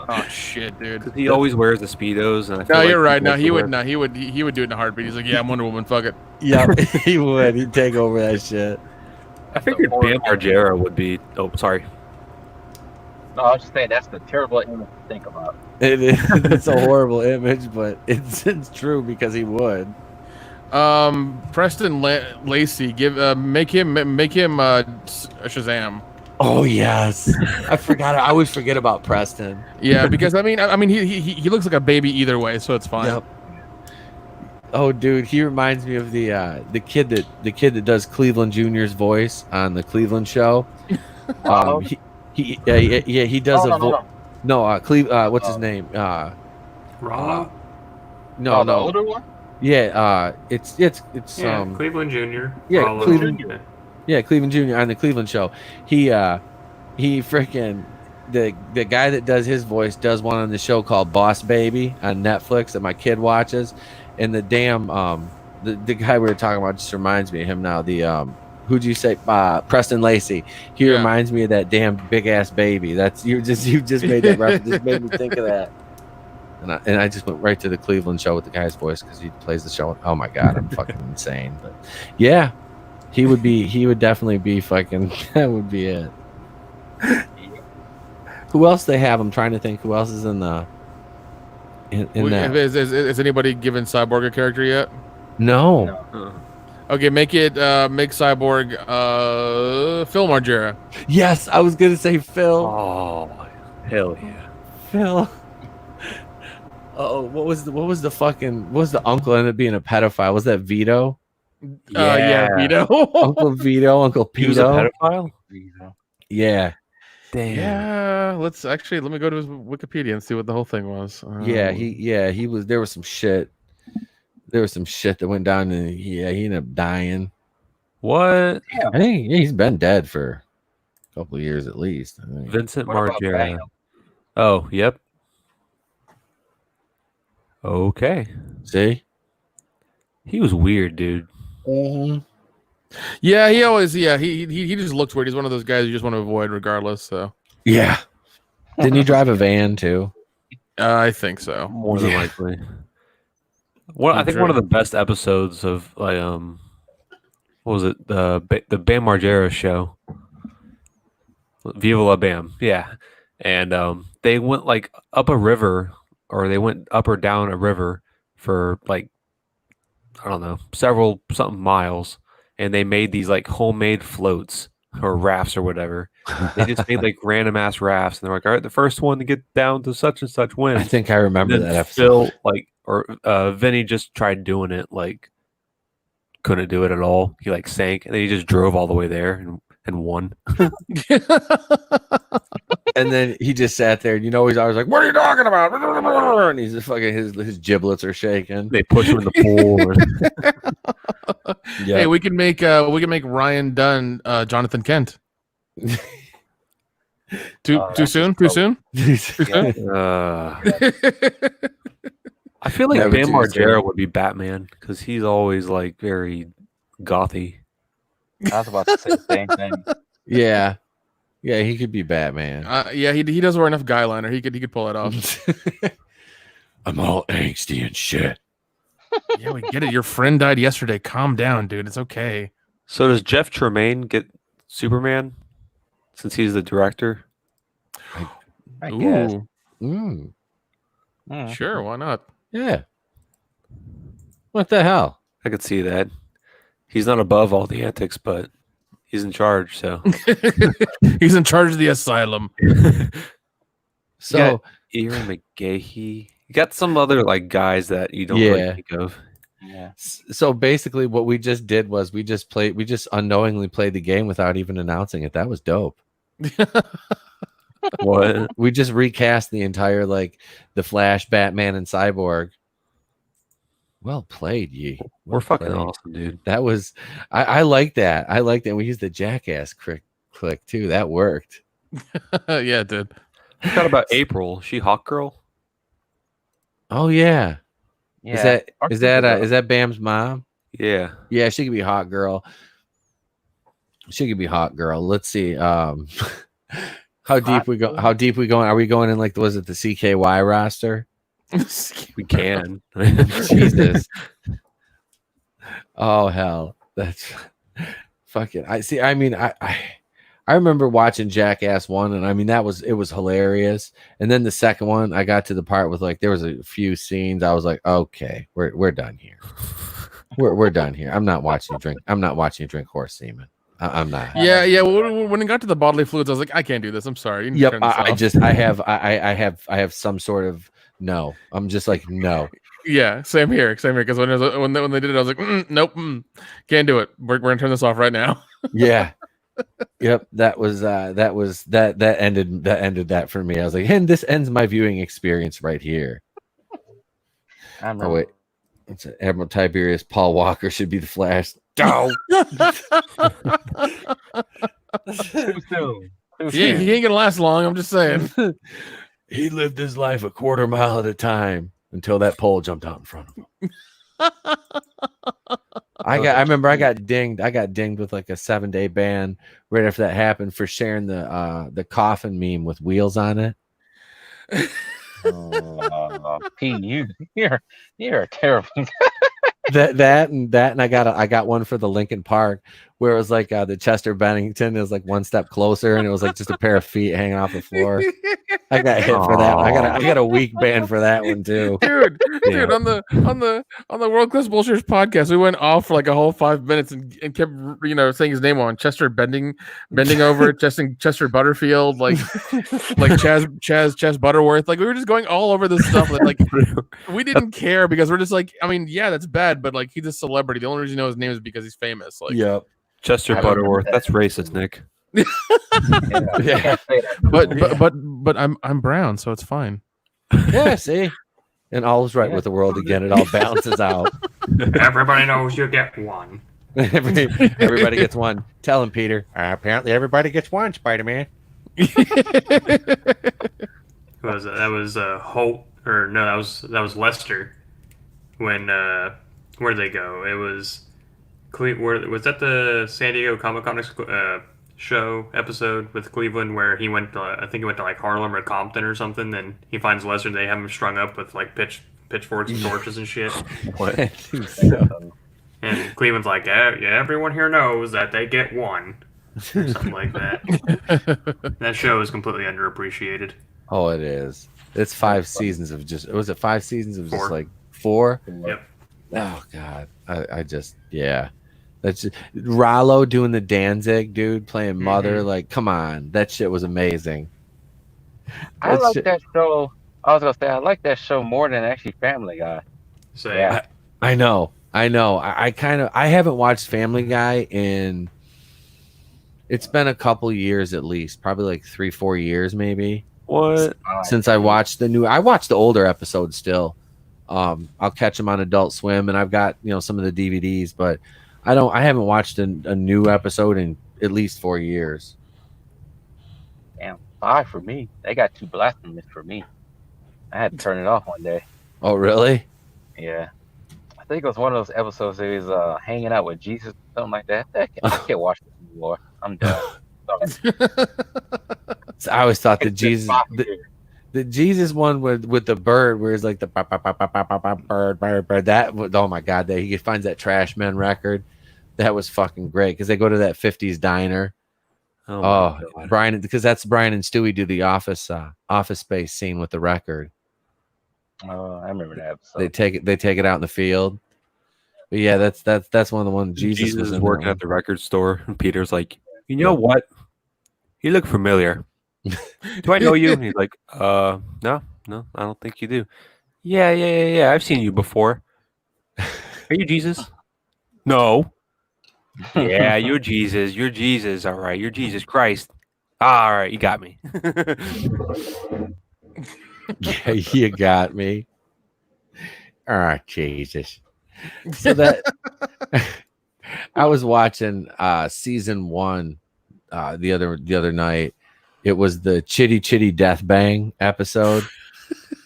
Oh shit, dude. Because he always wears the Speedos. And I feel No, like you're right. people No, he should would. wear- No, he would. He would do it in a heartbeat. He's like, yeah, I'm Wonder Woman. Fuck it. Yeah, he would. He'd take over that shit. I figured Bam Margera would be. Oh, sorry. No, I was just saying that's the terrible image to think about. It's a horrible image, but it's true because he would. Preston Lacey, make him Shazam. Oh yes, I forgot. I always forget about Preston. Yeah, because I mean, he looks like a baby either way, so it's fine. Yep. Oh, dude, he reminds me of the kid that does Cleveland Jr.'s voice on the Cleveland show. Oh, He does no, a no, no, voice. no. No, what's his name? Rob. No, The older one. Yeah, it's Yeah, Cleveland Jr. yeah, Rollo. Cleveland. Yeah. Yeah, Cleveland Jr. on the Cleveland show. He freaking the guy that does his voice does one on the show called Boss Baby on Netflix that my kid watches, and the damn the guy we were talking about just reminds me of him now. The who'd you say? Preston Lacey. He reminds me of that damn big ass baby. That's you just made that reference. Just made me think of that. And I just went right to the Cleveland show with the guy's voice because he plays the show. Oh my god, I'm fucking insane. But yeah, he would definitely be fucking. That would be it. Who else they have? I'm trying to think. Who else is in the? In that? Is anybody given Cyborg a character yet? No. Okay, make Cyborg Phil Margera. Yes, I was gonna say Phil. Oh, hell yeah. Phil. Oh, what was the uncle ended up being a pedophile? Was that Vito? Yeah, Vito. Uncle Vito, Uncle Pito. He was a pedophile? Yeah. Damn. Yeah, let me go to his Wikipedia and see what the whole thing was. He was. There was some shit. There was some shit that went down, and he ended up dying. What? Yeah. I think he's been dead for a couple of years at least. I think. Vincent What about Margera. Bam? Oh, yep. Okay. See, He was weird, dude. Yeah, he always he just looks weird. He's one of those guys you just want to avoid regardless. So yeah. Didn't he drive a van too? I think so. More than likely. I think one of the best episodes of like what was it? The Bam Margera show. Viva la Bam. Yeah. And they went like up a river, or they went up or down a river for like, I don't know, several something miles, and they made these like homemade floats or rafts or whatever. They just made like random ass rafts, and they're like, all right, the first one to get down to such and such wins. I think I remember And then that episode. Phil, Vinny just tried doing it, like couldn't do it at all. He like sank, and then he just drove all the way there and won. And then he just sat there, and he's always like, "What are you talking about?" And he's just fucking his giblets are shaking. They push him in the pool. Yeah. Hey, we can make Ryan Dunn Jonathan Kent. Too soon? Too soon? Yeah. I feel like Never Bam too Margera soon. would be Batman because he's always like very gothy. I was about to say the same thing. Yeah, he could be Batman. Yeah, he does wear enough guy liner. He could pull it off. I'm all angsty and shit. Yeah, we get it. Your friend died yesterday. Calm down, dude. It's okay. So does Jeff Tremaine get Superman since he's the director? I guess. Ooh, sure. Why not? Yeah. What the hell? I could see that. He's not above all the antics, but he's in charge. So He's in charge of the asylum. So Ian McGahey. You got some other like guys that you don't really think of. Yeah. So basically, what we just did was we just unknowingly played the game without even announcing it. That was dope. What? We just recast the entire the Flash, Batman, and Cyborg. Well played, Yee. We're fucking awesome, dude. That was I like that. I like that. We used the jackass click too. That worked. Yeah, it did. I thought about April. She Hawk Girl. Oh yeah. Yeah. Is that Bam's mom? Yeah. Yeah, she could be hot girl. She could be hot girl. Let's see. How deep we go? How deep we going? Are we going in was it the CKY roster? We can. Jesus. Oh hell, that's fucking. I see. I mean, I remember watching Jackass 1, and I mean it was hilarious. And then the second one, I got to the part with there was a few scenes. I was like, okay, we're done here. We're done here. I'm not watching you drink. I'm not watching you drink horse semen. I'm not. Yeah. When it got to the bodily fluids, I was like, I can't do this. I'm sorry. You need to turn this off. I have some sort of no. I'm just like no. Yeah, same here. Because when they did it, I was like, nope, can't do it. We're gonna turn this off right now. Yeah. Yep. That ended that for me. I was like, and this ends my viewing experience right here. Oh wait, it's Admiral Tiberius Paul Walker should be the Flash. Oh. Too soon. Yeah, he ain't gonna last long. I'm just saying. He lived his life a quarter mile at a time until that pole jumped out in front of him. I remember I got dinged with like a 7-day ban right after that happened for sharing the coffin meme with wheels on it. P, you're terrible. that and I got one for the Lincoln Park where it was like the Chester Bennington is like one step closer and it was like just a pair of feet hanging off the floor. I got hit for that. I got a week ban for that one too. Dude, on the World Class Bullshitters podcast, we went off for like a whole 5 minutes and kept saying his name on Chester bending over, Chester Butterfield, like Chaz Butterworth. Like we were just going all over this stuff. Like we didn't care because we're just like, I mean, yeah, that's bad, but like he's a celebrity. The only reason you know his name is because he's famous. Like, yep. Chester Butterworth. That's racist, Nick. Yeah. But I'm brown, so it's fine. Yeah, see? And all's right with the world again. It all balances out. Everybody knows you get one. Everybody gets one. Tell him, Peter. Apparently everybody gets one, Spider-Man. Who was that? That was Holt, or no, that was Lester. When where did they go? It was was that the San Diego Comic-Con show episode with Cleveland where he went to, I think he went to like Harlem or Compton or something, and he finds Lester and they have him strung up with like pitchforks and torches and shit. What? And Cleveland's like, yeah, everyone here knows that they get one. Or something like that. That show is completely underappreciated. Oh, it is. It's 5 seasons of just, was it 5 seasons of 4. just like 4? Yep. Oh God. I just, yeah. That's just, Rollo doing the Danzig dude playing Mother. Like, come on, that shit was amazing. I like that show. I was gonna say I like that show more than actually Family Guy. So Yeah. I know. I haven't watched Family Guy in. It's been a couple years at least, probably like 3-4 years maybe. What? Since I watched I watched the older episodes still. I'll catch them on Adult Swim, and I've got some of the DVDs, but I haven't watched a new episode in at least 4 years. Damn, 5 for me. They got too blasphemous for me. I had to turn it off one day. Oh really? Yeah. I think it was one of those episodes that he was hanging out with Jesus, something like that. I can't watch this anymore. I'm done. So I always thought the Jesus one with the bird, where it's like the bird. That, oh my God, that he finds that Trash Men record. That was fucking great because they go to that 50s diner. Oh, Brian, because that's Brian and Stewie do the Office Space scene with the record. Oh, I remember that episode. They take it out in the field. But yeah, that's one of the ones. Jesus was is working at the record store, and Peter's like, you know what? You look familiar. Do I know you? And he's like, no, I don't think you do. Yeah. I've seen you before. Are you Jesus? No. Yeah, you're Jesus. You're Jesus. All right. You're Jesus Christ. All right. You got me. Yeah, you got me. All right, Jesus. So that I was watching season 1 the other night. It was the Chitty Chitty Death Bang episode,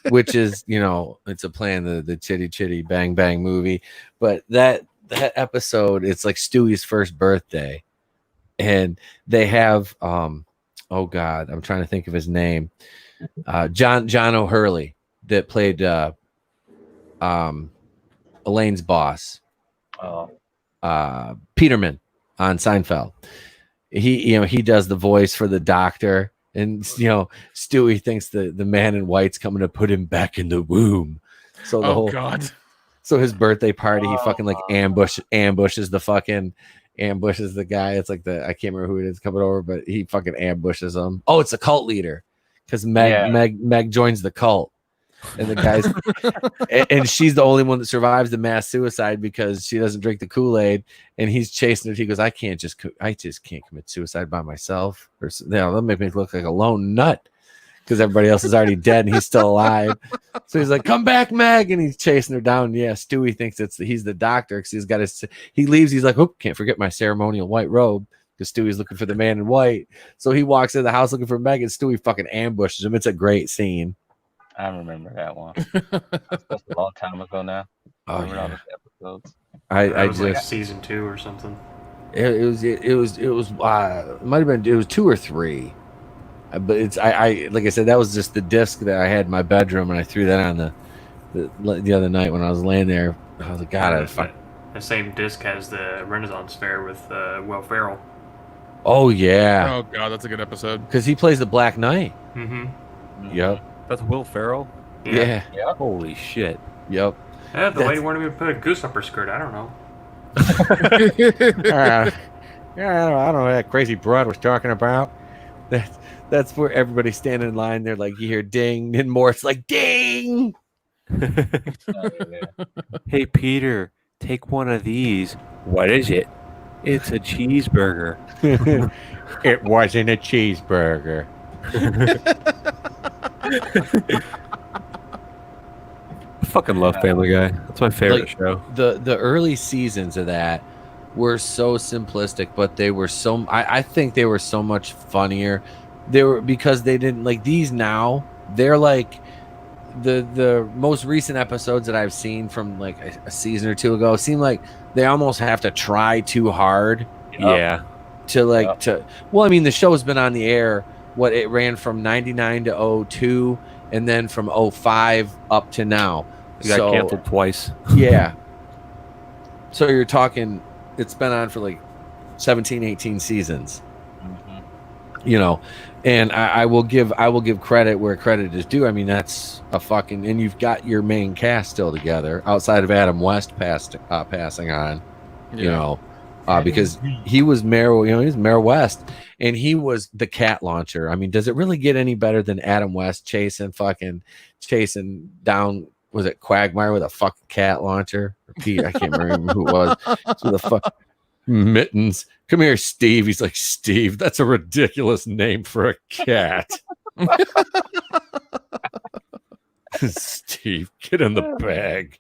which is it's a play in the Chitty Chitty Bang Bang movie. But that episode, it's like Stewie's first birthday, and they have oh God, I'm trying to think of his name. John O'Hurley that played Elaine's boss. Peterman on Seinfeld. He does the voice for the doctor, and Stewie thinks the man in white's coming to put him back in the womb. So God. So his birthday party, he fucking like ambushes the guy. It's like I can't remember who it is coming over, but he fucking ambushes him. Oh, it's a cult leader. Because Meg joins the cult, And the guy's and she's the only one that survives the mass suicide because she doesn't drink the Kool-Aid, and he's chasing her. He goes, I just can't commit suicide by myself, or that'll make me look like a lone nut because everybody else is already dead and he's still alive. So he's like, come back, Meg, and he's chasing her down. Yeah, Stewie thinks he's the doctor because he leaves. He's like, oh, can't forget my ceremonial white robe. Because Stewie's looking for the man in white. So he walks in the house looking for Meg, and Stewie fucking ambushes him. It's a great scene. I remember that one. That's a long time ago now. Oh, remember all those episodes. It was like season 2 or something. It was it might have been, it was 2 or 3. But it's I like I said, that was just the disc that I had in my bedroom, and I threw that on the other night when I was laying there. I was like, God, the same disc has the Renaissance Fair with Will Ferrell. Oh yeah. Oh god, that's a good episode. Because he plays the Black Knight. Mm-hmm. Yep. That's Will Ferrell? Yeah. Holy shit. Yep. Yeah, the lady wanted me to put a goose up her skirt. I don't know. I don't know what that crazy broad was talking about. That's where everybody's standing in line. They're like, you hear ding, and more. It's like ding. Hey, Peter, take one of these. What is it? It's a cheeseburger. It wasn't a cheeseburger. I fucking love Family Guy. That's my favorite show. The early seasons of that were so simplistic, but they were so. I think they were so much funnier. They were because they didn't like these now. They're like the most recent episodes that I've seen from like a season or two ago seem like they almost have to try too hard. Yeah. Well, I mean, the show's been on the air. What it ran from 99 to 02, and then from 05 up to now. It got canceled twice. Yeah. So you're talking, it's been on for like 17, 18 seasons. You know, and I will give credit where credit is due. I mean, that's a fucking, and you've got your main cast still together outside of Adam West passing on, you know, because he was Mayor, you know, he's Mayor West, and he was the cat launcher. I mean, does it really get any better than Adam West chasing down, was it Quagmire with a fucking cat launcher? Or Pete, I can't remember who it was. So the fuck Mittens. Come here, Steve. He's like, Steve, that's a ridiculous name for a cat. Steve, get in the bag.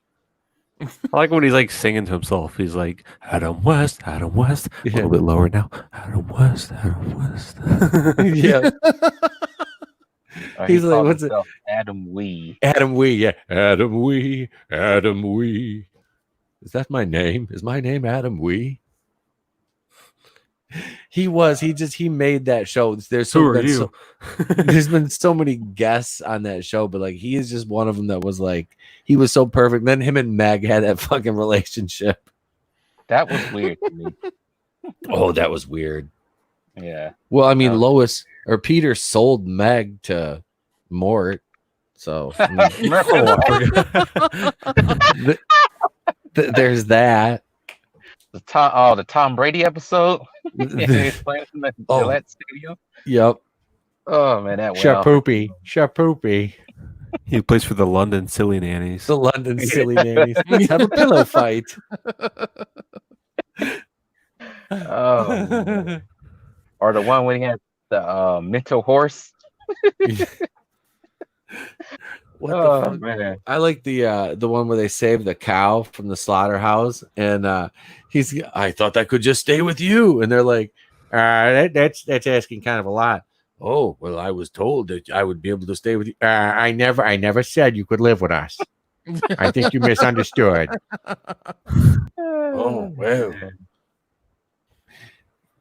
I like when he's like singing to himself. He's like, Adam West, Adam West. A little bit lower now. Adam West, Adam West. Yeah. He's like, what's it? Adam Wee. Adam Wee, yeah. Adam Wee, Adam Wee. Is that my name? Is my name Adam Wee? He made that show. There's been so many guests on that show, but like he is just one of them that was like, he was so perfect. Then him and Meg had that fucking relationship. That was weird to me. Oh, that was weird. Yeah. Well, I mean, Lois or Peter sold Meg to Mort, so I mean, there's that. The Tom Brady episode. He's playing in the Gillette Stadium. Yep. Oh man, that Shapoopy. He plays for the London Silly Nannies. The London Silly Nannies. Let's have a pillow fight. Oh. Or the one when he had the mental horse. What the fuck? Man. I like the one where they save the cow from the slaughterhouse, and I thought that could just stay with you, and they're like, that's asking kind of a lot. Oh, well, I was told that I would be able to stay with you. I never said you could live with us. I think you misunderstood. Oh, well.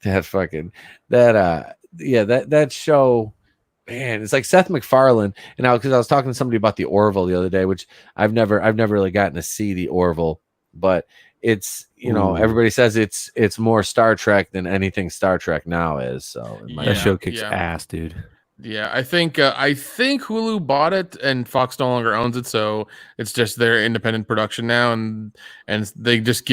That show, man, it's like Seth MacFarlane. And now, because I was talking to somebody about the Orville the other day, which I've never really gotten to see the Orville, but it's, you know, everybody says it's more Star Trek than anything Star Trek now is. So that show kicks ass, dude. Yeah, I think Hulu bought it and Fox no longer owns it, so it's just their independent production now, and they just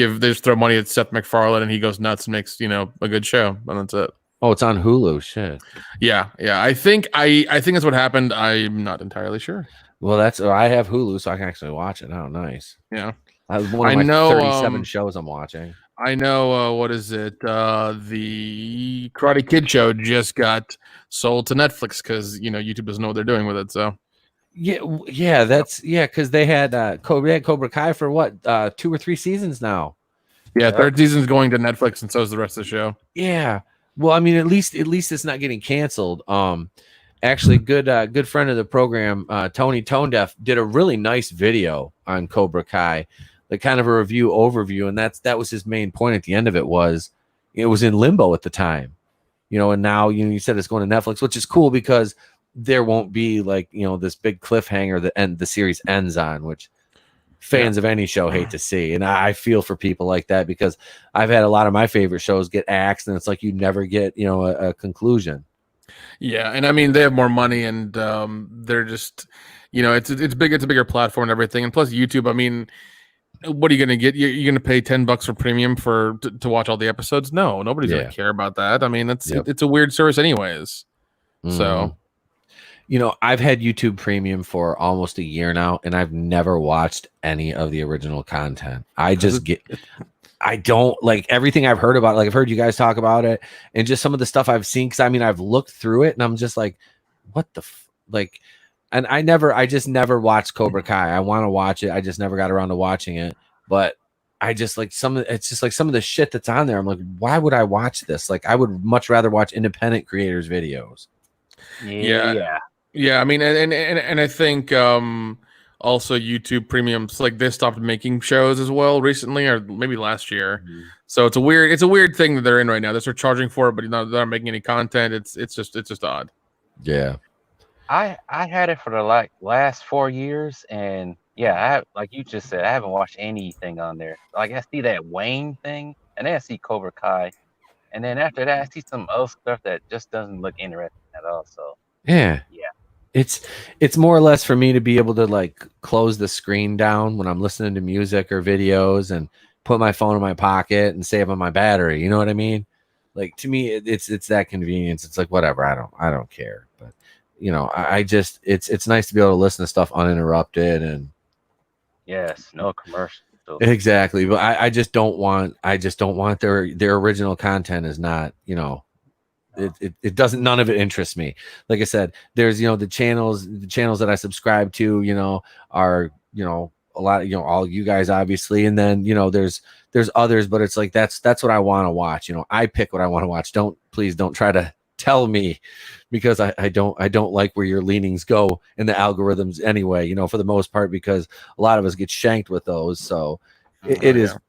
throw money at Seth MacFarlane and he goes nuts and makes, you know, a good show, and that's it. Oh, it's on Hulu. Shit. Yeah. I think that's what happened. I'm not entirely sure. Well, I have Hulu, so I can actually watch it. Oh, nice. Yeah. One of my 37 shows I'm watching. I know. What is it? The Karate Kid show just got sold to Netflix because YouTube doesn't know what they're doing with it. So yeah, because they had Cobra Kai for what 2 or 3 seasons now. Yeah, third season's going to Netflix, and so is the rest of the show. Yeah. Well, I mean, at least it's not getting canceled. Actually, good friend of the program, Tony Tonedeaf, did a really nice video on Cobra Kai, like kind of a review overview, and that was his main point at the end of it was in limbo at the time, and now you said it's going to Netflix, which is cool because there won't be like this big cliffhanger that the series ends on, which fans of any show hate to see. And I feel for people like that because I've had a lot of my favorite shows get axed, and it's like you never get a conclusion. Yeah, and I mean they have more money, and they're just it's big. It's a bigger platform and everything, and plus YouTube. I mean, what are you going to get? You're going to pay $10 for premium to watch all the episodes? No, nobody's going to care about that. I mean, it's a weird service anyways. So, I've had YouTube Premium for almost a year now, and I've never watched any of the original content. I don't like everything I've heard about it. Like I've heard you guys talk about it, and just some of the stuff I've seen. Because I mean, I've looked through it, and I'm just like, what the like. And I just never watched Cobra Kai. I want to watch it. I just never got around to watching it. But I just like it's just like some of the shit that's on there. I'm like, why would I watch this? Like, I would much rather watch independent creators' videos. Yeah. I mean, and I think also YouTube Premiums, like they stopped making shows as well recently, or maybe last year. Mm-hmm. So it's a weird thing that they're in right now. They're sort of charging for it, but they're not making any content. It's just odd. Yeah. I had it for the last 4 years, and like you just said, I haven't watched anything on there. Like I see that Wayne thing, and then I see Cobra Kai, and then after that I see some other stuff that just doesn't look interesting at all. So yeah. It's more or less for me to be able to like close the screen down when I'm listening to music or videos and put my phone in my pocket and save on my battery. You know what I mean? Like to me, it's that convenience. It's like whatever. I don't care, but. I just it's nice to be able to listen to stuff uninterrupted and yes, no commercials. Exactly, but I just don't want their original content is not it doesn't, none of it interests me. Like I said, there's the channels that I subscribe to are a lot of all you guys obviously, and then there's others, but it's like that's what I want to watch. I pick what I want to watch. Please don't try to tell me, because I don't like where your leanings go in the algorithms anyway, for the most part, because a lot of us get shanked with those. So they don't,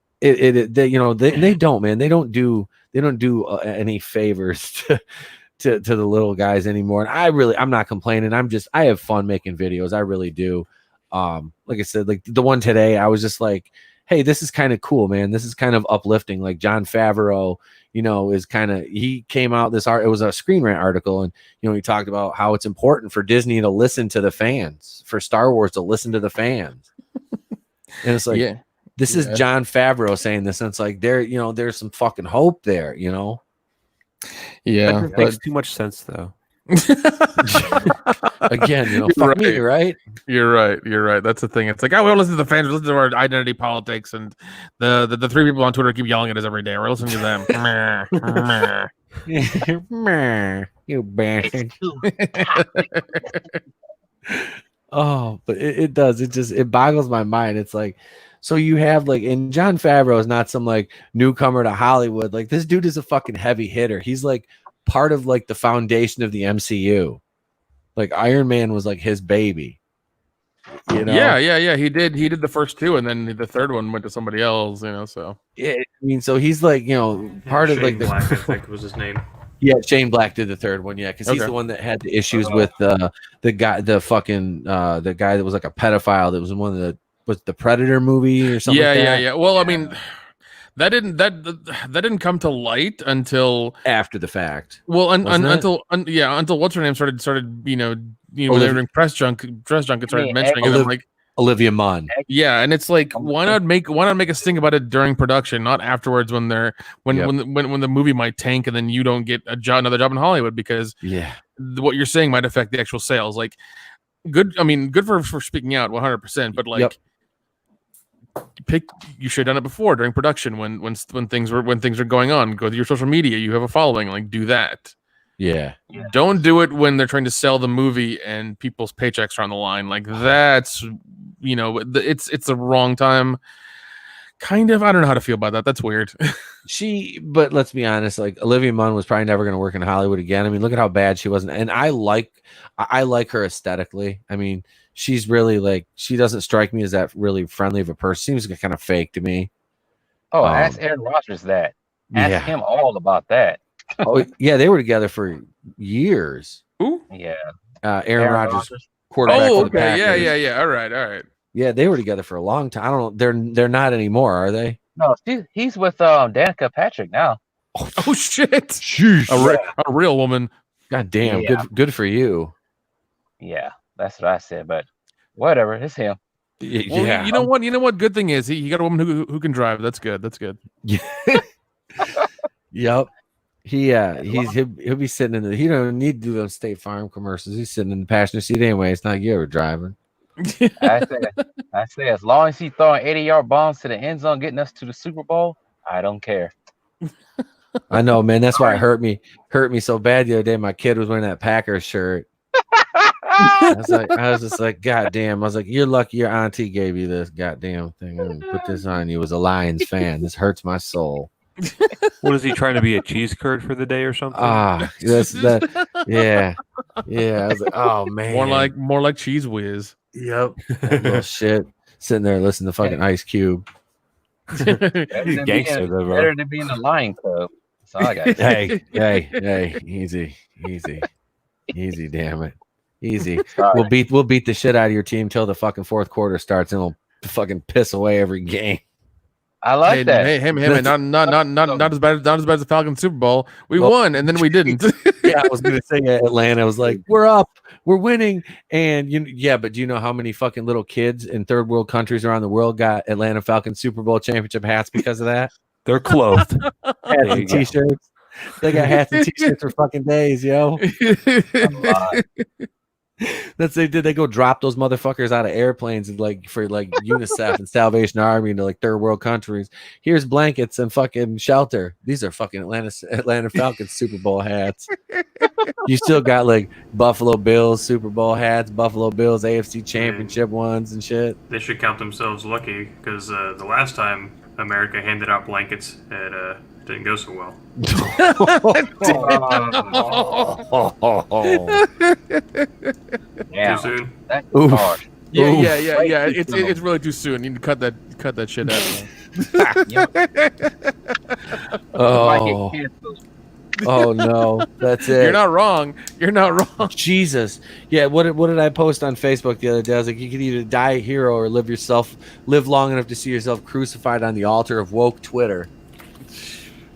man, they don't do any favors to the little guys anymore. And I'm not complaining. I have fun making videos. I really do. Like I said, like the one today, I was just like, hey, this is kind of cool, man. This is kind of uplifting. Like Jon Favreau, is he came out it was a Screen Rant article, and he talked about how it's important for Disney to listen to the fans, for Star Wars to listen to the fans. And it's like, this is Jon Favreau saying this, and it's like there's some fucking hope there, Yeah, that makes too much sense though. Again, fuck me, right? You're right. That's the thing. It's like, we don't listen to the fans, we listen to our identity politics, and the 3 people on Twitter keep yelling at us every day. We're listening to them. You bastard. Oh, but it does. It boggles my mind. It's like, so you have and Jon Favreau is not some like newcomer to Hollywood. Like this dude is a fucking heavy hitter. He's like part of like the foundation of the MCU. Like Iron Man was like his baby. Yeah. He did the first 2, and then the third one went to somebody else. So yeah, I mean, so he's like part of like Black, I think was his name. Yeah, Shane Black did the third one. Yeah, because he's the one that had the issues with the guy, the guy that was like a pedophile. That was in one of the Predator movie or something. Yeah. Well, I mean, that didn't come to light until after the fact. Well, until what's her name started when they were doing press junket started mentioning it. I'm like, Olivia Munn. Yeah, and it's like, why not make a sting about it during production, not afterwards when the movie might tank and then you don't get another job in Hollywood, because what you're saying might affect the actual sales. Like good. I mean, good for speaking out 100%. But like, you should have done it before during production when things are going on. Go to your social media. You have a following. Like, do that. Yeah. Don't do it when they're trying to sell the movie and people's paychecks are on the line. Like, that's, it's the wrong time. Kind of. I don't know how to feel about that. That's weird. But let's be honest, like Olivia Munn was probably never going to work in Hollywood again. I mean, look at how bad she was. And I like her aesthetically. I mean, she's really like, she doesn't strike me as that really friendly of a person. Seems kind of fake to me. Oh, ask Aaron Rodgers that. Ask him all about that. Oh, yeah, they were together for years. Who? Yeah. Aaron Rodgers, quarterback for the Packers. Yeah. All right. Yeah, they were together for a long time. I don't know. They're not anymore, are they? No, he's with Danica Patrick now. Oh shit! Sheesh. A real woman. God damn. Yeah. Good for you. Yeah, that's what I said. But whatever, it's him. Yeah. Well, you know what? Good thing is he got a woman who can drive. That's good. Yeah. Yep. He'll be sitting in he don't need to do those State Farm commercials. He's sitting in the passenger seat anyway. It's not you ever driving. I say as long as he's throwing 80-yard bombs to the end zone, getting us to the Super Bowl, I don't care. I know, man. That's why it hurt me so bad the other day. My kid was wearing that Packers shirt. I was just like, God damn. I was like, you're lucky your auntie gave you this goddamn thing. And put this on you as a Lions fan. This hurts my soul. What is he trying to be, a cheese curd for the day or something? Yeah. I was like, oh man. More like Cheese Whiz. Yep. That little shit. Sitting there listening to fucking Ice Cube. He's gangster though, bro. Better than being a Lion Club. That's all I got. Hey, easy, damn it. Easy. Sorry. We'll beat the shit out of your team till the fucking fourth quarter starts, and we'll fucking piss away every game. I like that. Hey, not as bad as the Falcons Super Bowl. We won, and then we didn't. Yeah, I was gonna say Atlanta. I was like, we're up, we're winning, and but do you know how many fucking little kids in third world countries around the world got Atlanta Falcons Super Bowl championship hats because of that? They're clothed. Hats and t-shirts. They got hats and t-shirts for fucking days, yo. That's they did. They go drop those motherfuckers out of airplanes and for UNICEF and Salvation Army into third world countries. Here's blankets and fucking shelter. These are fucking Atlanta Falcons Super Bowl hats. You still got Buffalo Bills Super Bowl hats, Buffalo Bills AFC Championship ones and shit. They should count themselves lucky because the last time America handed out blankets, it didn't go so well. Yeah. Too soon? That's hard. Yeah. It's really too soon. You need to cut that shit out. Oh no, that's it. You're not wrong. Jesus. Yeah, what did I post on Facebook the other day? I was like, you can either die a hero or live long enough to see yourself crucified on the altar of woke Twitter.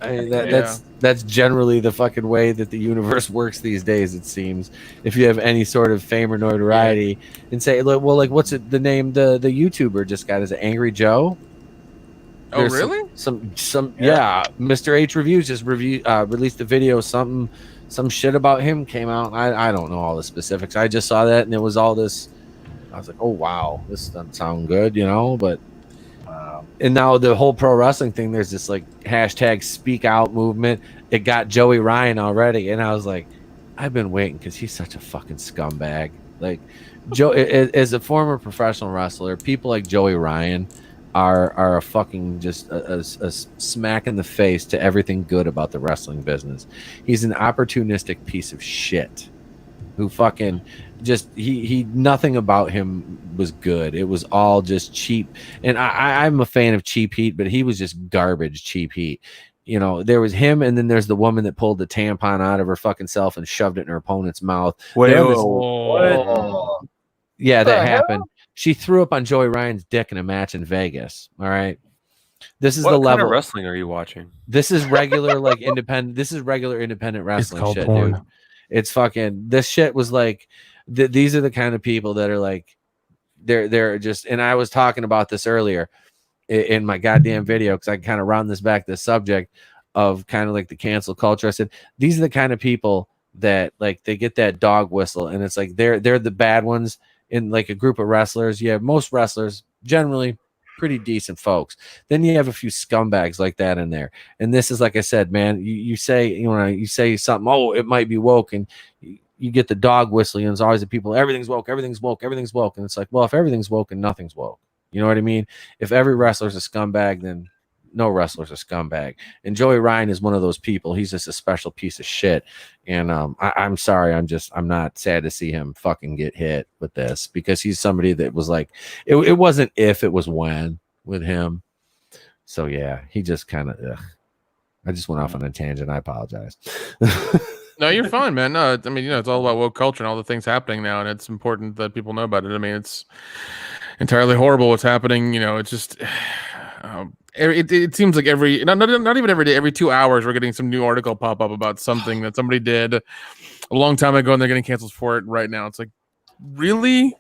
I mean, that's generally the fucking way that the universe works these days, it seems. If you have any sort of fame or notoriety, and say, well, what's the name the YouTuber just got? Is it Angry Joe? Oh, really? Some Mr. H Reviews just released a video. Some shit about him came out. I don't know all the specifics. I just saw that and it was all this. I was like, oh wow, this doesn't sound good, but. And now the whole pro wrestling thing, there's this hashtag speak out movement. It got Joey Ryan already, and I was like, I've been waiting because he's such a fucking scumbag. Joe, as a former professional wrestler, people like Joey Ryan are a fucking just a smack in the face to everything good about the wrestling business. He's an opportunistic piece of shit who fucking just he nothing about him was good. It was all just cheap. And I'm a fan of cheap heat, but he was just garbage cheap heat. There was him, and then there's the woman that pulled the tampon out of her fucking self and shoved it in her opponent's mouth. What? Yeah, that happened. She threw up on Joey Ryan's dick in a match in Vegas. All right. This is what the kind level of wrestling are you watching? This is regular independent. This is regular independent wrestling shit, porn. dude. It's fucking. This shit was these are the kind of people that are they're just. And I was talking about this earlier in my goddamn video because I kind of round this back to the subject of kind of the cancel culture. I said these are the kind of people that they get that dog whistle and it's they're the bad ones in like a group of wrestlers, you have most wrestlers generally pretty decent folks. Then you have a few scumbags like that in there. And this is, like I said, man, you say, you say something, oh, it might be woke, and you get the dog whistling, and it's always the people, everything's woke, everything's woke, everything's woke. And it's like, well, if everything's woke and nothing's woke, you know what I mean? If every wrestler's a scumbag, then no wrestler's a scumbag. And Joey Ryan is one of those people. He's just a special piece of shit. And I'm sorry, I'm not sad to see him fucking get hit with this, because he's somebody that was like, it wasn't if, it was when with him. So yeah, he just kind of, I just went off on a tangent. I apologize. No, you're fine, man. No, I mean, it's all about woke culture and all the things happening now, and it's important that people know about it. I mean, it's entirely horrible what's happening. It's just it seems like not even every day, every 2 hours, we're getting some new article pop up about something that somebody did a long time ago, and they're getting canceled for it right now. It's like, really?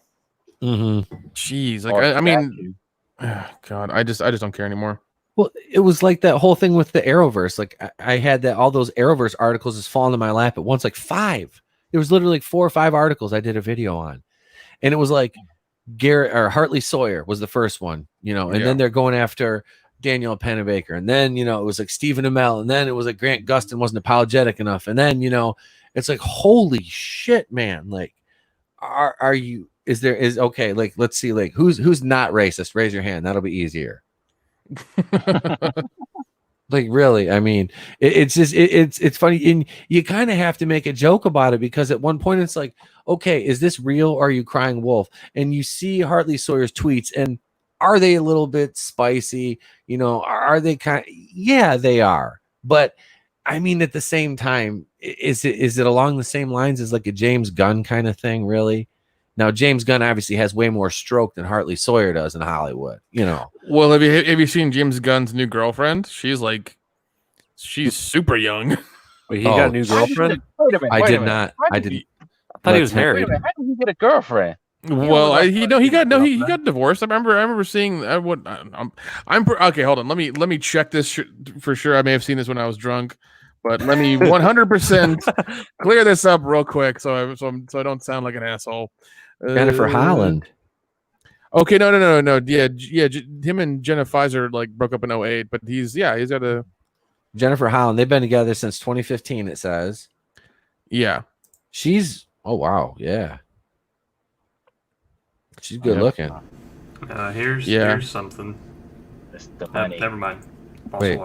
Mm-hmm. Jeez, like I mean, God, I just don't care anymore. Well, it was like that whole thing with the Arrowverse. Like I had all those Arrowverse articles just fall into my lap at once, like 5. There was literally like 4 or 5 articles I did a video on, and it was like Garrett or Hartley Sawyer was the first one, and then they're going after Daniel Pennebaker, and then it was like Stephen Amell, and then it was like Grant Gustin wasn't apologetic enough, and then it's like, holy shit, man! Like, are you? Is okay? Like, let's see, like who's not racist? Raise your hand. That'll be easier. Like, really, I mean, it's just it's funny, and you kind of have to make a joke about it, because at one point it's like, okay, is this real, or are you crying wolf? And you see Hartley Sawyer's tweets, and are they a little bit spicy? Are they yeah, they are. But I mean, at the same time, is it along the same lines as like a James Gunn kind of thing, really? Now, James Gunn obviously has way more stroke than Hartley Sawyer does in Hollywood, Well, have you seen James Gunn's new girlfriend? She's super young. Wait, he got a new girlfriend? Wait a minute. I did not. I didn't. I thought he was Wait a married. minute, how did he get a girlfriend? Well, he got divorced. I remember seeing what I'm okay. Hold on, let me check this for sure. I may have seen this when I was drunk, but let me 100% clear this up real quick so I don't sound like an asshole. Jennifer Holland. Okay, no. Yeah. Him and Jenna Pfizer like broke up in 2008, but he's got a Jennifer Holland. They've been together since 2015. It says. Yeah. She's. Oh wow. Yeah. She's good looking. Here's something. It's the money. Never mind. Wait,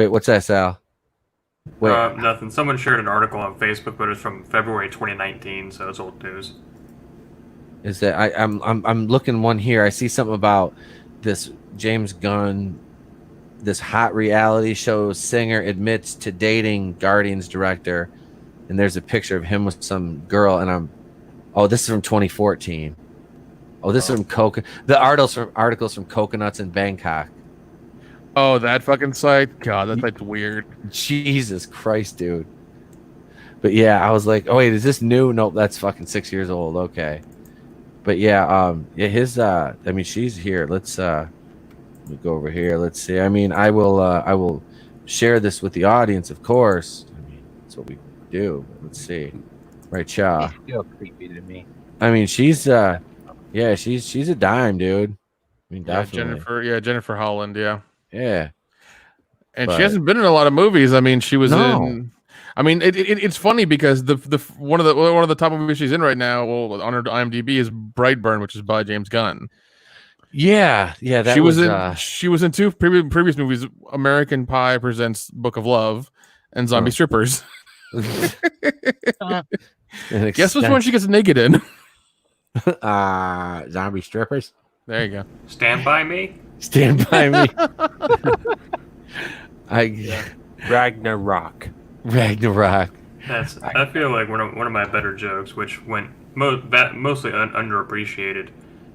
what's that, Sal? Wait. Nothing. Someone shared an article on Facebook, but it's from February 2019, so it's old news. Is that I'm looking one here. I see something about this James Gunn, this hot reality show singer admits to dating Guardians director, and there's a picture of him with some girl, and this is from 2014. Oh, this is from the articles from Coconuts in Bangkok. Oh, that fucking site. God, that's weird. Jesus Christ, dude. But yeah, I was like, oh wait, is this new? Nope, that's fucking 6 years old. Okay. But yeah, she's here. Let's let me go over here. Let's see. I mean, I will share this with the audience, of course. I mean, that's what we do. Let's see. Right, Cha. She's still creepy to me. I mean, she's a dime, dude. I mean, definitely. Jennifer Holland, yeah. Yeah. And she hasn't been in a lot of movies. I mean, she was in. I mean, it's funny because the one of the top movies she's in right now, well, on her IMDb, is Brightburn, which is by James Gunn. Yeah. She was in 2 previous movies: American Pie Presents Book of Love and Zombie Strippers. Guess which one she gets naked in? Zombie Strippers. There you go. Stand By Me. Stand By Me. Ragnarok. I feel like one of my better jokes, which went mostly underappreciated.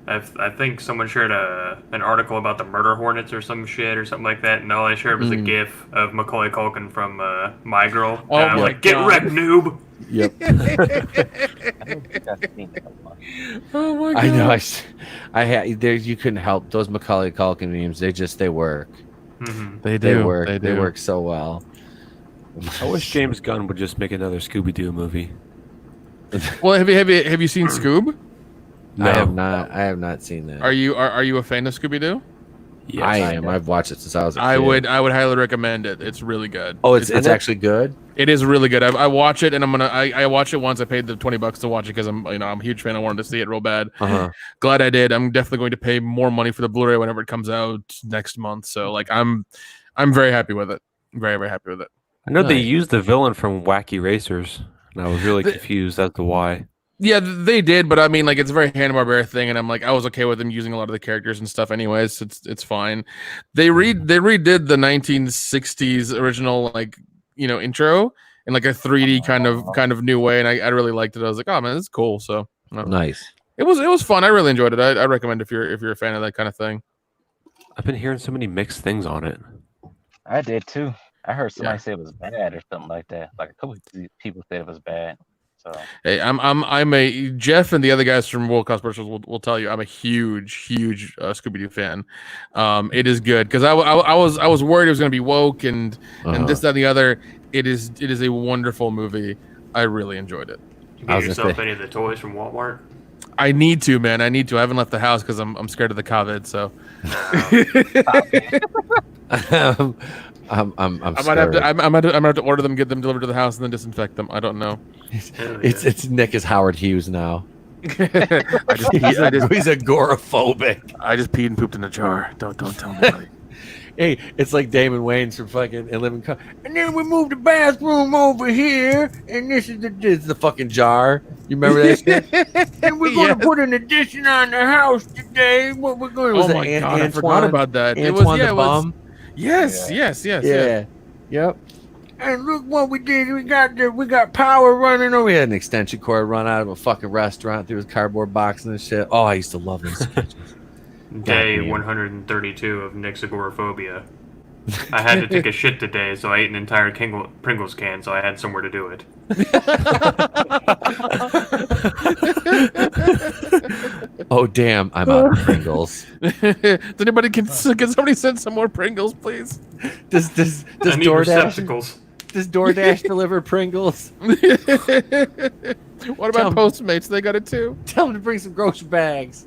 I think someone shared an article about the murder hornets or some shit or something like that, and all I shared was a GIF of Macaulay Culkin from My Girl. Oh my God. Get wrecked, noob. Yep. I don't think I've seen it so much. Oh my God. I know. I had there. You couldn't help those Macaulay Culkin memes. They work. Mm-hmm. They work. They work so well. I wish James Gunn would just make another Scooby-Doo movie. Well, have you seen Scoob? No. I have not seen that. Are you a fan of Scooby Doo? Yes. I am. I've watched it since I was a kid. I would highly recommend it. It's really good. Oh, it's actually good. It is really good. I watch it, and I watched it once. I paid the $20 to watch it because I'm a huge fan. I wanted to see it real bad. Glad I did. I'm definitely going to pay more money for the Blu-ray whenever it comes out next month. So like I'm very happy with it. Very, very happy with it. I know they used the villain from Wacky Racers, and I was really confused as to why. Yeah, they did, but I mean, like, it's a very Hanna-Barbera thing, and I'm like, I was okay with them using a lot of the characters and stuff, anyways. It's fine. They redid the 1960s original, like, intro in like a 3D kind of new way, and I really liked it. I was like, oh man, this is cool. So nice. It was fun. I really enjoyed it. I recommend if you're a fan of that kind of thing. I've been hearing so many mixed things on it. I did too. I heard somebody say it was bad or something like that. Like a couple of people said it was bad. So hey, I'm a Jeff and the other guys from WorldClassBullshitters will tell you I'm a huge Scooby Doo fan. It is good because I was worried it was going to be woke and this, that, and the other. It is a wonderful movie. I really enjoyed it. Did you get yourself any of the toys from Walmart? I need to, man. I need to. I haven't left the house because I'm scared of the COVID. So I'm I might have to order them, get them delivered to the house, and then disinfect them. I don't know. It's Nick is Howard Hughes now. He's agoraphobic. I just peed and pooped in a jar. Don't tell me. Hey, it's like Damon Wayans from fucking In Living Color. And then we moved the bathroom over here, and this is the fucking jar. You remember that shit? And we're going to put an addition on the house today. What we're going to Oh my god, I forgot about that. Antoine the Bum. Yes. Yep. And look what we did. We got power running over. We had an extension cord run out of a fucking restaurant through his cardboard box and shit. Oh, I used to love those sketches. Day 132 of Nick's agoraphobia. I had to take a shit today, so I ate an entire Pringles can, so I had somewhere to do it. Oh damn! I'm out of Pringles. Can somebody send some more Pringles, please? Does I need receptacles. Does DoorDash deliver Pringles? What about Postmates? They got it too. Tell them to bring some grocery bags.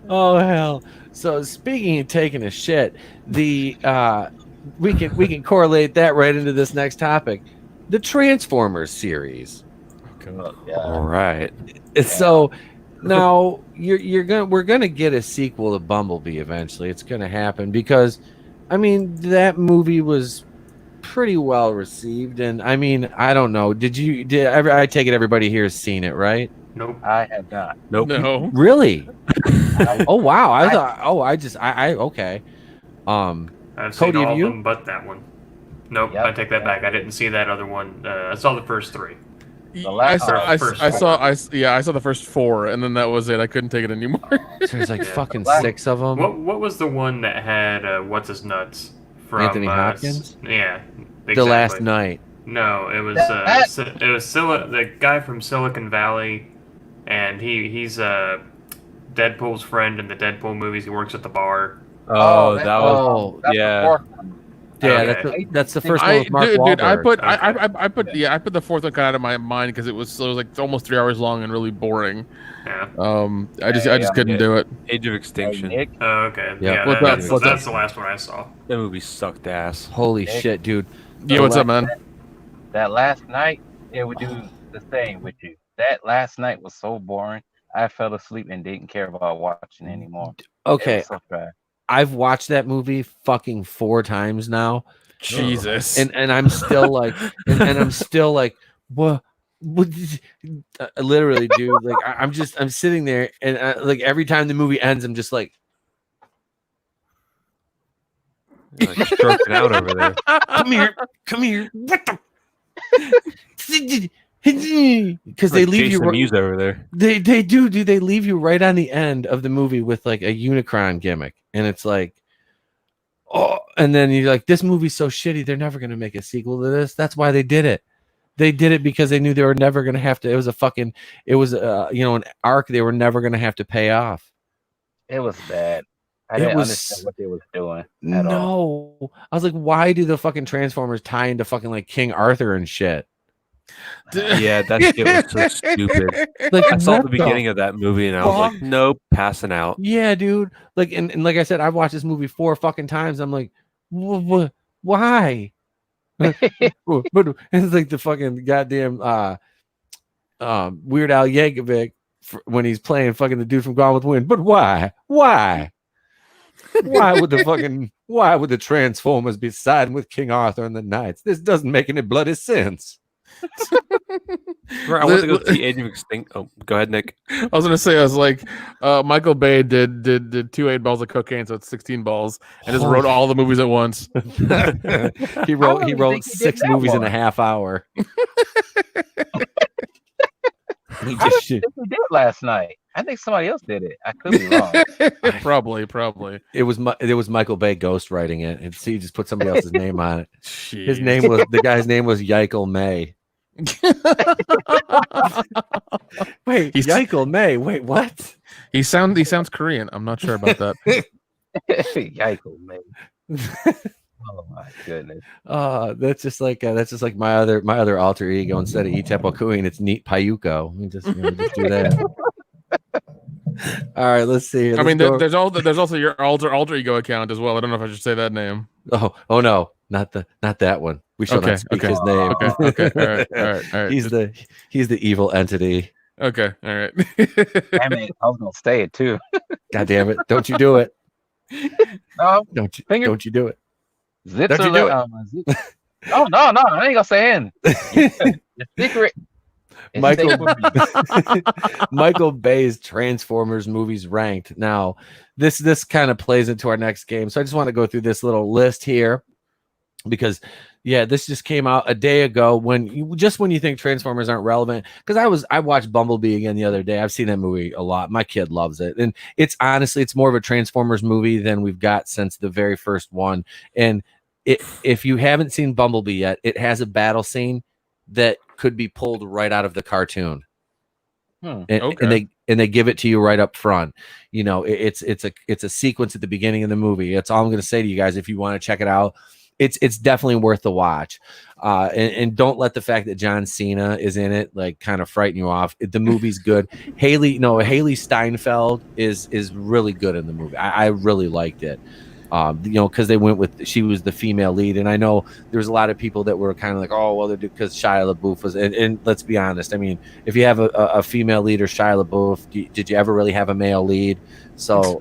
Oh hell! So speaking of taking a shit, we can correlate that right into this next topic, the Transformers series. All right. So now we're gonna get a sequel to Bumblebee eventually. It's gonna happen because, I mean, that movie was pretty well received, and I mean, I don't know. I take it everybody here has seen it, right? Nope. I have not. Nope. No. Really? Oh wow! Okay. I've seen Cody, all have of you? them but that one. Nope, Yep. I take that back. I didn't see that other one. I saw the first three. I saw the first 4, and then that was it. I couldn't take it anymore. So there's like fucking 6 of them. What was the one that had what's his nuts from Anthony Hopkins? Yeah, exactly. The Last Night. No, it was the guy from Silicon Valley, and he's Deadpool's friend in the Deadpool movies. He works at the bar. Oh, that's yeah. the fourth one. Yeah, Okay. that's the first one with Mark Wahlberg. I put the fourth one kind of out of my mind because it was like almost 3 hours long and really boring. Yeah. I just couldn't do it. Age of Extinction. Nick, Oh, okay. Yeah. Yeah, What's up? that's the last one I saw. That movie sucked ass. Holy shit, dude. Yeah, what's up, man? that last night, it would do the same with you. That last night was so boring. I fell asleep and didn't care about watching anymore. Okay, So trash. I've watched that movie fucking 4 times now. Jesus. And I'm still like, and I'm still like, what? Literally, dude. Like, I'm sitting there, and like every time the movie ends, I'm just like, You're like stroking out over there. come here. What the? Because they Like leave you. Jason Mewes over there. They do. They leave you right on the end of the movie with like a Unicron gimmick, and it's like, oh, and then you're like, this movie's so shitty, they're never gonna make a sequel to this. That's why they did it. They did it because they knew they were never gonna have to. It was an arc they were never gonna have to pay off. It was bad. I didn't understand what they was doing at all. No, I was like, why do the fucking Transformers tie into fucking like King Arthur and shit? Yeah, that shit was so stupid. Like, I saw what the beginning of that movie and I was like, nope, passing out. Yeah, dude. Like, and like I said, I've watched this movie 4 fucking times. I'm like, why? But it's like the fucking goddamn Weird Al Yankovic when he's playing fucking the dude from Gone with the Wind. But why? Why would the Transformers be siding with King Arthur and the Knights? This doesn't make any bloody sense. Bro, I want to go to the Age of Extinct. Oh, go ahead, Nick. I was gonna say, I was like, Michael Bay did 2 8 balls of cocaine, so it's 16 balls, and just wrote all the movies at once. he wrote 6 movies in a half hour. I don't think he did last night. I think somebody else did it. I could be wrong. Probably. It was Michael Bay ghostwriting it, and he just put somebody else's name on it. Jeez. His name was the guy's name was Yikel May. Wait, Yikel May. Wait, what? He sounds Korean. I'm not sure about that. Yikel, man. Oh my goodness. That's just like my other alter ego. Instead of Itepokui, it's Neat Payuko. We just do that. All right, let's see. I mean, there's also your alter ego account as well. I don't know if I should say that name. Oh no, not that one. We shall not speak his name. Okay. All right. He's the evil entity. Okay. All right. Damn it, I was gonna say it too. God damn it! Don't you do it? No, Don't you do it? Zips Don't you do it? Oh no, I ain't gonna say in. The secret. Michael Bay's Transformers movies ranked. Now, this kind of plays into our next game. So I just want to go through this little list here because, yeah, this just came out a day ago. When you think Transformers aren't relevant, because I watched Bumblebee again the other day. I've seen that movie a lot. My kid loves it, and it's more of a Transformers movie than we've got since the very first one. And if you haven't seen Bumblebee yet, it has a battle scene that could be pulled right out of the cartoon. And they give it to you right up front. You know, it's a sequence at the beginning of the movie. That's all I'm going to say to you guys. If you want to check it out, it's definitely worth the watch. And don't let the fact that John Cena is in it like kind of frighten you off. The movie's good. Haley Steinfeld is really good in the movie. I really liked it. Because she was the female lead, and I know there was a lot of people that were kind of like, oh, well, they're because Shia LaBeouf was, and let's be honest. I mean, if you have a female lead or Shia LaBeouf, did you ever really have a male lead? So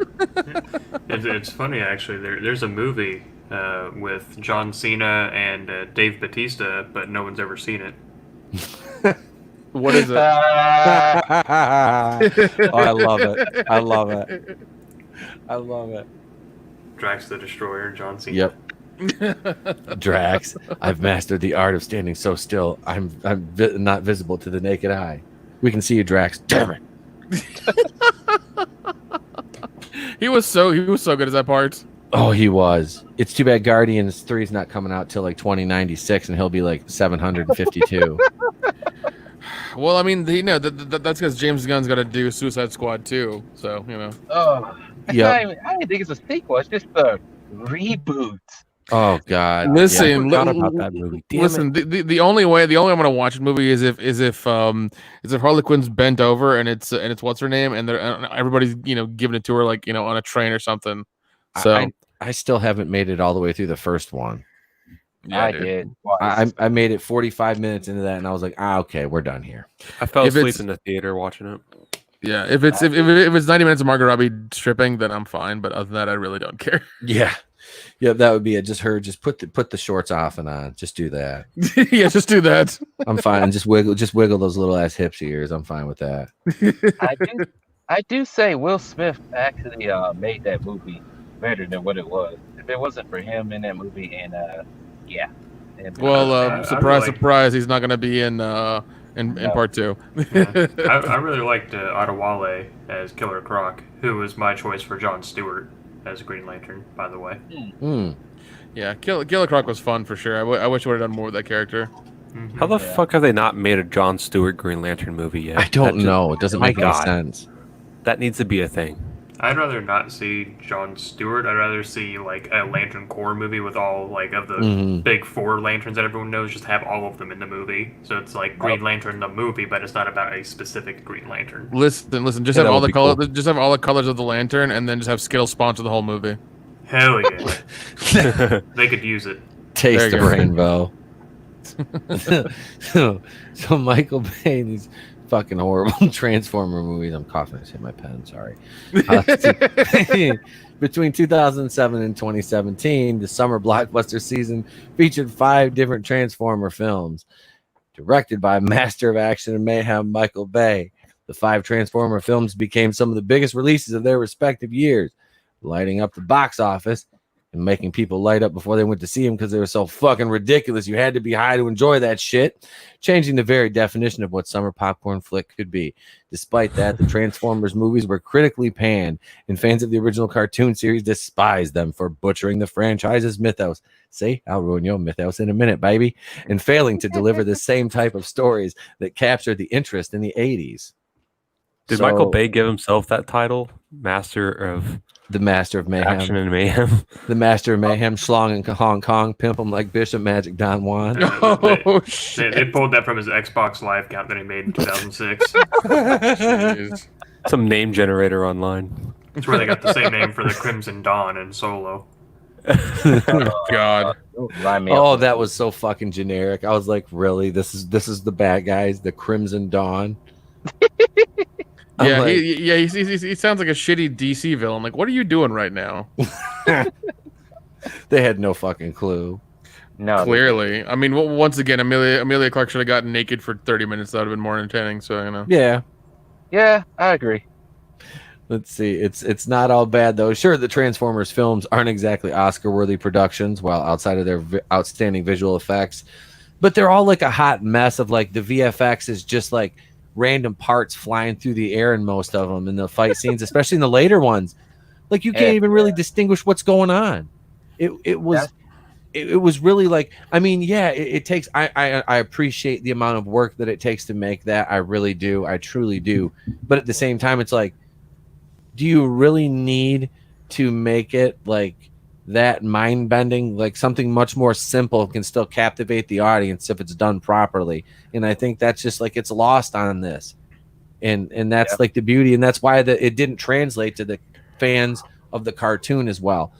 it's funny actually. There's a movie with John Cena and Dave Bautista, but no one's ever seen it. What is it? Oh, I love it. Drax the Destroyer, John Cena. Yep. Drax, I've mastered the art of standing so still. I'm not visible to the naked eye. We can see you, Drax. Damn it. He was so good at that part. Oh, he was. It's too bad Guardians 3 is not coming out till like 2096, and he'll be like 752. Well, I mean, that's because James Gunn's got to do Suicide Squad 2, so Oh. Yeah. I didn't think it's a sequel. It's just a reboot. Oh God! Listen, about that movie. Listen. The only way I'm gonna watch the movie is if Harley Quinn's bent over and it's what's her name and everybody's giving it to her like on a train or something. So I still haven't made it all the way through the first one. Yeah, I did. I made it 45 minutes into that, and I was like, okay, we're done here. I fell asleep in the theater watching it. Yeah, if it's 90 minutes of Margot Robbie stripping, then I'm fine. But other than that, I really don't care. Yeah, that would be it. Just put the shorts off and on. Just do that. Yeah, just do that. I'm fine. Just wiggle those little ass hips of yours. I'm fine with that. I do say Will Smith actually made that movie better than what it was. If it wasn't for him in that movie, yeah. Well, surprise, he's not going to be in part 2. Yeah. I really liked Adewale as Killer Croc, who was my choice for Jon Stewart as Green Lantern, by the way. Yeah, Killer Croc was fun for sure. I wish I would have done more with that character. Mm-hmm. How the fuck have they not made a Jon Stewart Green Lantern movie yet? I don't know. It doesn't make any sense. That needs to be a thing. I'd rather not see Jon Stewart. I'd rather see like a Lantern Corps movie with all like of the big four lanterns that everyone knows. Just have all of them in the movie, so it's like Green Lantern the movie, but it's not about a specific Green Lantern. Listen. Just have all the color. Cool. Just have all the colors of the lantern, and then just have Skittles sponsor the whole movie. Hell yeah, they could use it. Taste of rainbow. so Michael Bay in these fucking horrible Transformer movies. I'm coughing. I hit my pen. Sorry. Between 2007 and 2017, the summer blockbuster season featured 5 different Transformer films, directed by master of action and mayhem Michael Bay. The 5 Transformer films became some of the biggest releases of their respective years, lighting up the box office and making people light up before they went to see them because they were so fucking ridiculous. You had to be high to enjoy that shit, changing the very definition of what summer popcorn flick could be. Despite that, the Transformers movies were critically panned, and fans of the original cartoon series despised them for butchering the franchise's mythos. See, I'll ruin your mythos in a minute, baby. And failing to deliver the same type of stories that captured the interest in the 80s. Did Michael Bay give himself that title? The Master of Mayhem. Action and Mayhem. The Master of Mayhem, schlong in Hong Kong, pimp him like Bishop Magic Don Juan. They pulled that from his Xbox Live count that he made in 2006. Some name generator online. That's where they got the same name for the Crimson Dawn and Solo. Oh, God. Oh, that was so fucking generic. I was like, really? This is the bad guys, the Crimson Dawn. Yeah, like, he sounds like a shitty DC villain. Like, what are you doing right now? They had no fucking clue. No, clearly. I mean, once again, Amelia Clark should have gotten naked for 30 minutes. That would have been more entertaining. So you know. Yeah, I agree. Let's see. It's not all bad though. Sure, the Transformers films aren't exactly Oscar-worthy productions, while outside of their outstanding visual effects, but they're all like a hot mess of like the VFX is just like random parts flying through the air in most of them in the fight scenes, especially in the later ones. Like you can't even really distinguish what's going on. It was really like, I mean, yeah, it takes, I appreciate the amount of work that it takes to make that. I really do. I truly do. But at the same time, it's like, do you really need to make it like that mind bending? Like something much more simple can still captivate the audience if it's done properly. And I think that's just like it's lost on this, and that's like the beauty, and that's why it didn't translate to the fans of the cartoon as well.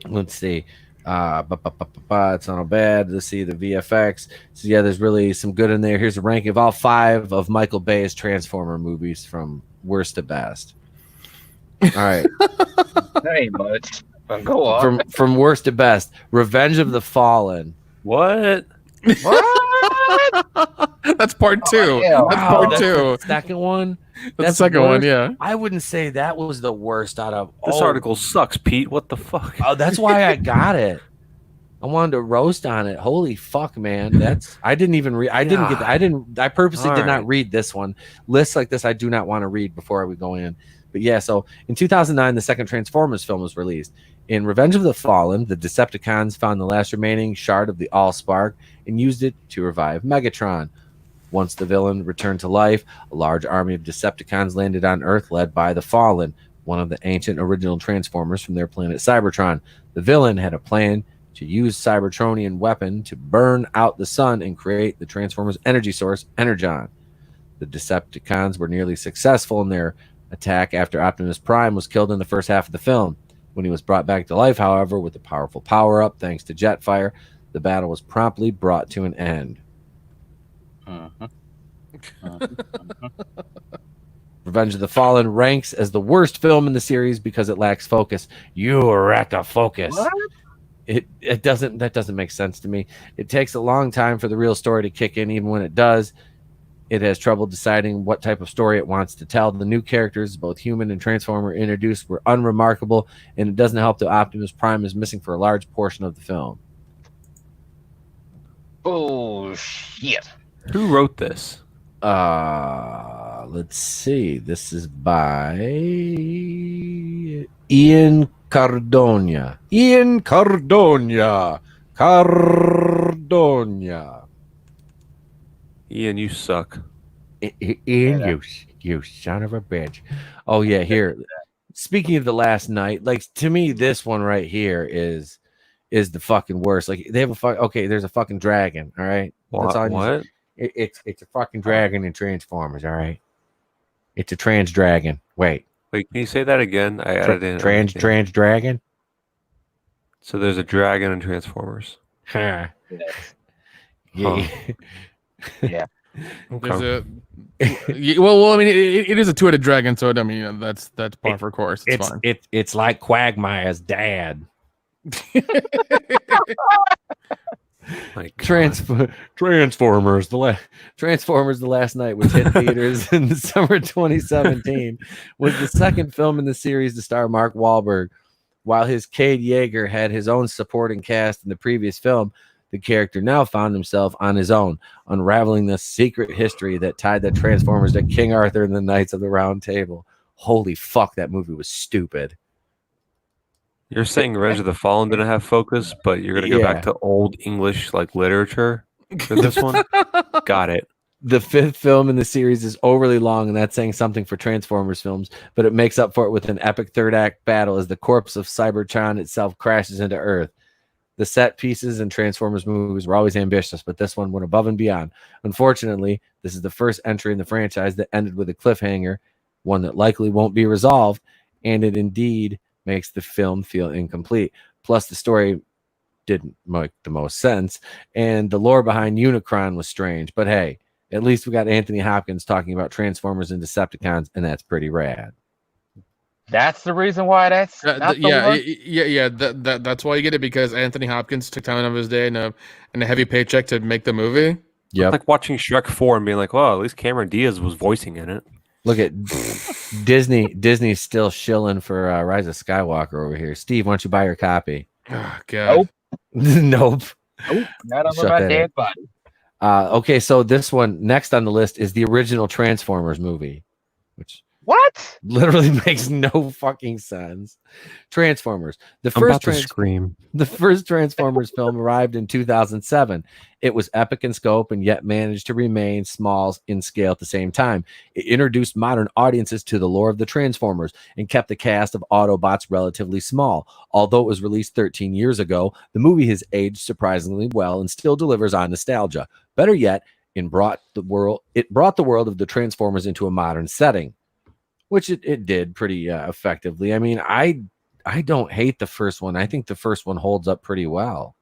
Let's see, it's not all bad. Let's see the VFX. So yeah, there's really some good in there. Here's a ranking of all 5 of Michael Bay's Transformer movies from worst to best. All right. That ain't much. Go on. From worst to best. Revenge of the Fallen. What? That's part 2. That's part 2. The second one. That's the second one. Yeah. I wouldn't say that was the worst out of. This article sucks, Pete. What the fuck? Oh, that's why I got it. I wanted to roast on it. Holy fuck, man! I didn't even read. I purposely did not read this one. Lists like this, I do not want to read before I would go in. But yeah, so in 2009, the second Transformers film was released. In Revenge of the Fallen, the Decepticons found the last remaining shard of the Allspark and used it to revive Megatron. Once the villain returned to life, a large army of Decepticons landed on Earth led by the Fallen, one of the ancient original Transformers from their planet Cybertron. The villain had a plan to use Cybertronian weapon to burn out the sun and create the Transformers' energy source, Energon. The Decepticons were nearly successful in their attack after Optimus Prime was killed in the first half of the film. When he was brought back to life, however, with a powerful power-up thanks to Jetfire, the battle was promptly brought to an end. Revenge of the Fallen ranks as the worst film in the series because it lacks focus. Eureka, focus. What? That doesn't make sense to me. It takes a long time for the real story to kick in. Even when it does, it has trouble deciding what type of story it wants to tell. The new characters, both human and Transformer, introduced were unremarkable, and it doesn't help that Optimus Prime is missing for a large portion of the film. Oh shit! Who wrote this? Let's see. This is by Ian Cardona. Ian Cardona. Cardona. Ian, you suck. Ian, You son of a bitch. Oh yeah, here. Speaking of the last night, like to me, this one right here is the fucking worst. Like they have there's a fucking dragon. All right, that's all. What? It's a fucking dragon in Transformers. All right, it's a trans dragon. Wait, Can you say that again? I didn't understand. trans dragon. So there's a dragon in Transformers. Yeah. Yeah. There's well, I mean, it is a two-headed dragon, so I mean, that's par for course. It's fine. It's like Quagmire's dad. Transformers the last night, which hit theaters in the summer 2017, was the second film in the series to star Mark Wahlberg. While his Cade Yeager had his own supporting cast in the previous film, the character now found himself on his own, unraveling the secret history that tied the Transformers to King Arthur and the Knights of the Round Table. Holy fuck, that movie was stupid. You're saying Revenge of the Fallen didn't have focus, but you're going to go back to old English literature for this one? Got it. The fifth film in the series is overly long, and that's saying something for Transformers films, but it makes up for it with an epic third act battle as the corpse of Cybertron itself crashes into Earth. The set pieces in Transformers movies were always ambitious, but this one went above and beyond. Unfortunately, this is the first entry in the franchise that ended with a cliffhanger, one that likely won't be resolved, and it indeed makes the film feel incomplete. Plus, the story didn't make the most sense, and the lore behind Unicron was strange. But hey, at least we got Anthony Hopkins talking about Transformers and Decepticons, and that's pretty rad. That's the reason why that's not the one? That's why you get it, because Anthony Hopkins took time out of his day and a heavy paycheck to make the movie. Yeah, like watching Shrek 4 and being like, well, at least Cameron Diaz was voicing in it. Look at Disney's still shilling for Rise of Skywalker over here. Steve, why don't you buy your copy? Oh God. Nope. Nope. Not on my dead body. Okay, so this one next on the list is the original Transformers movie, which what literally makes no fucking sense. Transformers. The first Transformers film arrived in 2007. It was epic in scope and yet managed to remain small in scale at the same time. It introduced modern audiences to the lore of the Transformers and kept the cast of Autobots relatively small. Although it was released 13 years ago, the movie has aged surprisingly well and still delivers on nostalgia. Better yet, it brought the world of the Transformers into a modern setting, which it did pretty effectively. I mean, I don't hate the first one. I think the first one holds up pretty well.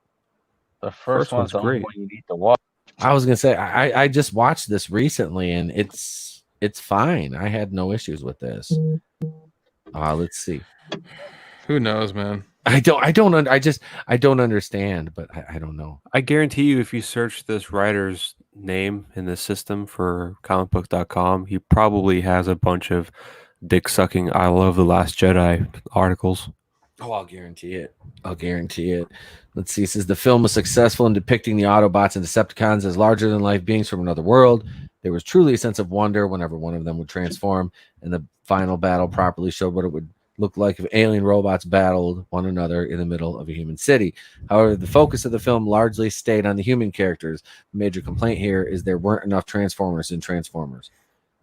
The first one's great. You need to watch. I was gonna say I just watched this recently, and it's fine. I had no issues with this. Let's see. Who knows, man? I don't understand, but I don't know. I guarantee you, if you search this writer's name in the system for comicbook.com, he probably has a bunch of dick-sucking I Love The Last Jedi articles. Oh, I'll guarantee it. Let's see. It says the film was successful in depicting the Autobots and Decepticons as larger-than-life beings from another world. There was truly a sense of wonder whenever one of them would transform, and the final battle properly showed what it would look like if alien robots battled one another in the middle of a human city. However, the focus of the film largely stayed on the human characters. The major complaint here is there weren't enough Transformers in Transformers.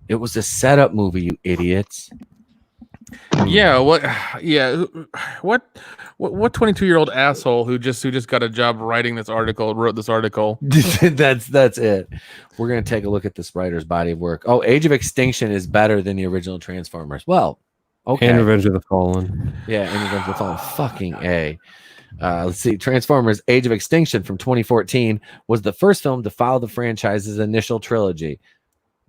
It was a setup movie, you idiots. Yeah, what 22-year-old asshole who just got a job writing this article wrote this article? That's it. We're gonna take a look at this writer's body of work. Oh, Age of Extinction is better than the original Transformers. Well, okay. And Revenge of the Fallen. Yeah, and Revenge of the Fallen. Fucking A. Let's see. Transformers Age of Extinction from 2014 was the first film to follow the franchise's initial trilogy.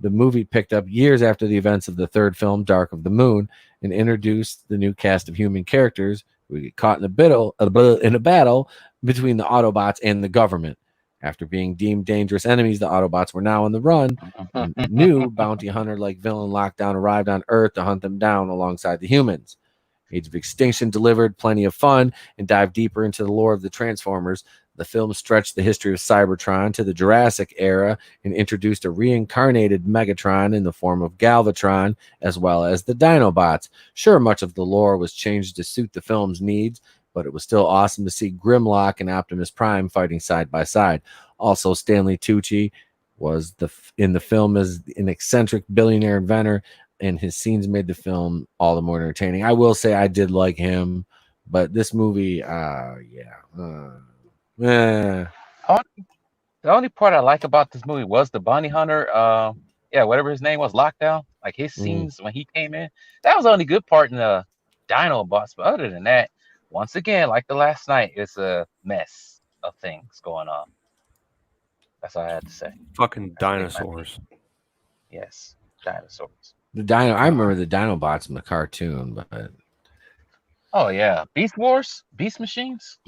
The movie picked up years after the events of the third film, Dark of the Moon, and introduced the new cast of human characters who get caught in a battle between the Autobots and the government. After being deemed dangerous enemies, the Autobots were now on the run. A new bounty hunter-like villain Lockdown arrived on Earth to hunt them down alongside the humans. Age of Extinction delivered plenty of fun and dived deeper into the lore of the Transformers. The film stretched the history of Cybertron to the Jurassic era and introduced a reincarnated Megatron in the form of Galvatron, as well as the Dinobots. Sure, much of the lore was changed to suit the film's needs, but it was still awesome to see Grimlock and Optimus Prime fighting side by side. Also, Stanley Tucci was in the film as an eccentric billionaire inventor and his scenes made the film all the more entertaining. I will say I did like him, but this movie, The only part I like about this movie was the bounty hunter. Whatever his name was, Lockdown. Like his scenes when he came in, that was the only good part in the Dino Boss. But other than that, once again, like the last night, it's a mess of things going on. That's all I had to say. Fucking dinosaurs. Yes, dinosaurs. the Dino. I remember the Dinobots in the cartoon, but Oh yeah, Beast Wars, Beast Machines.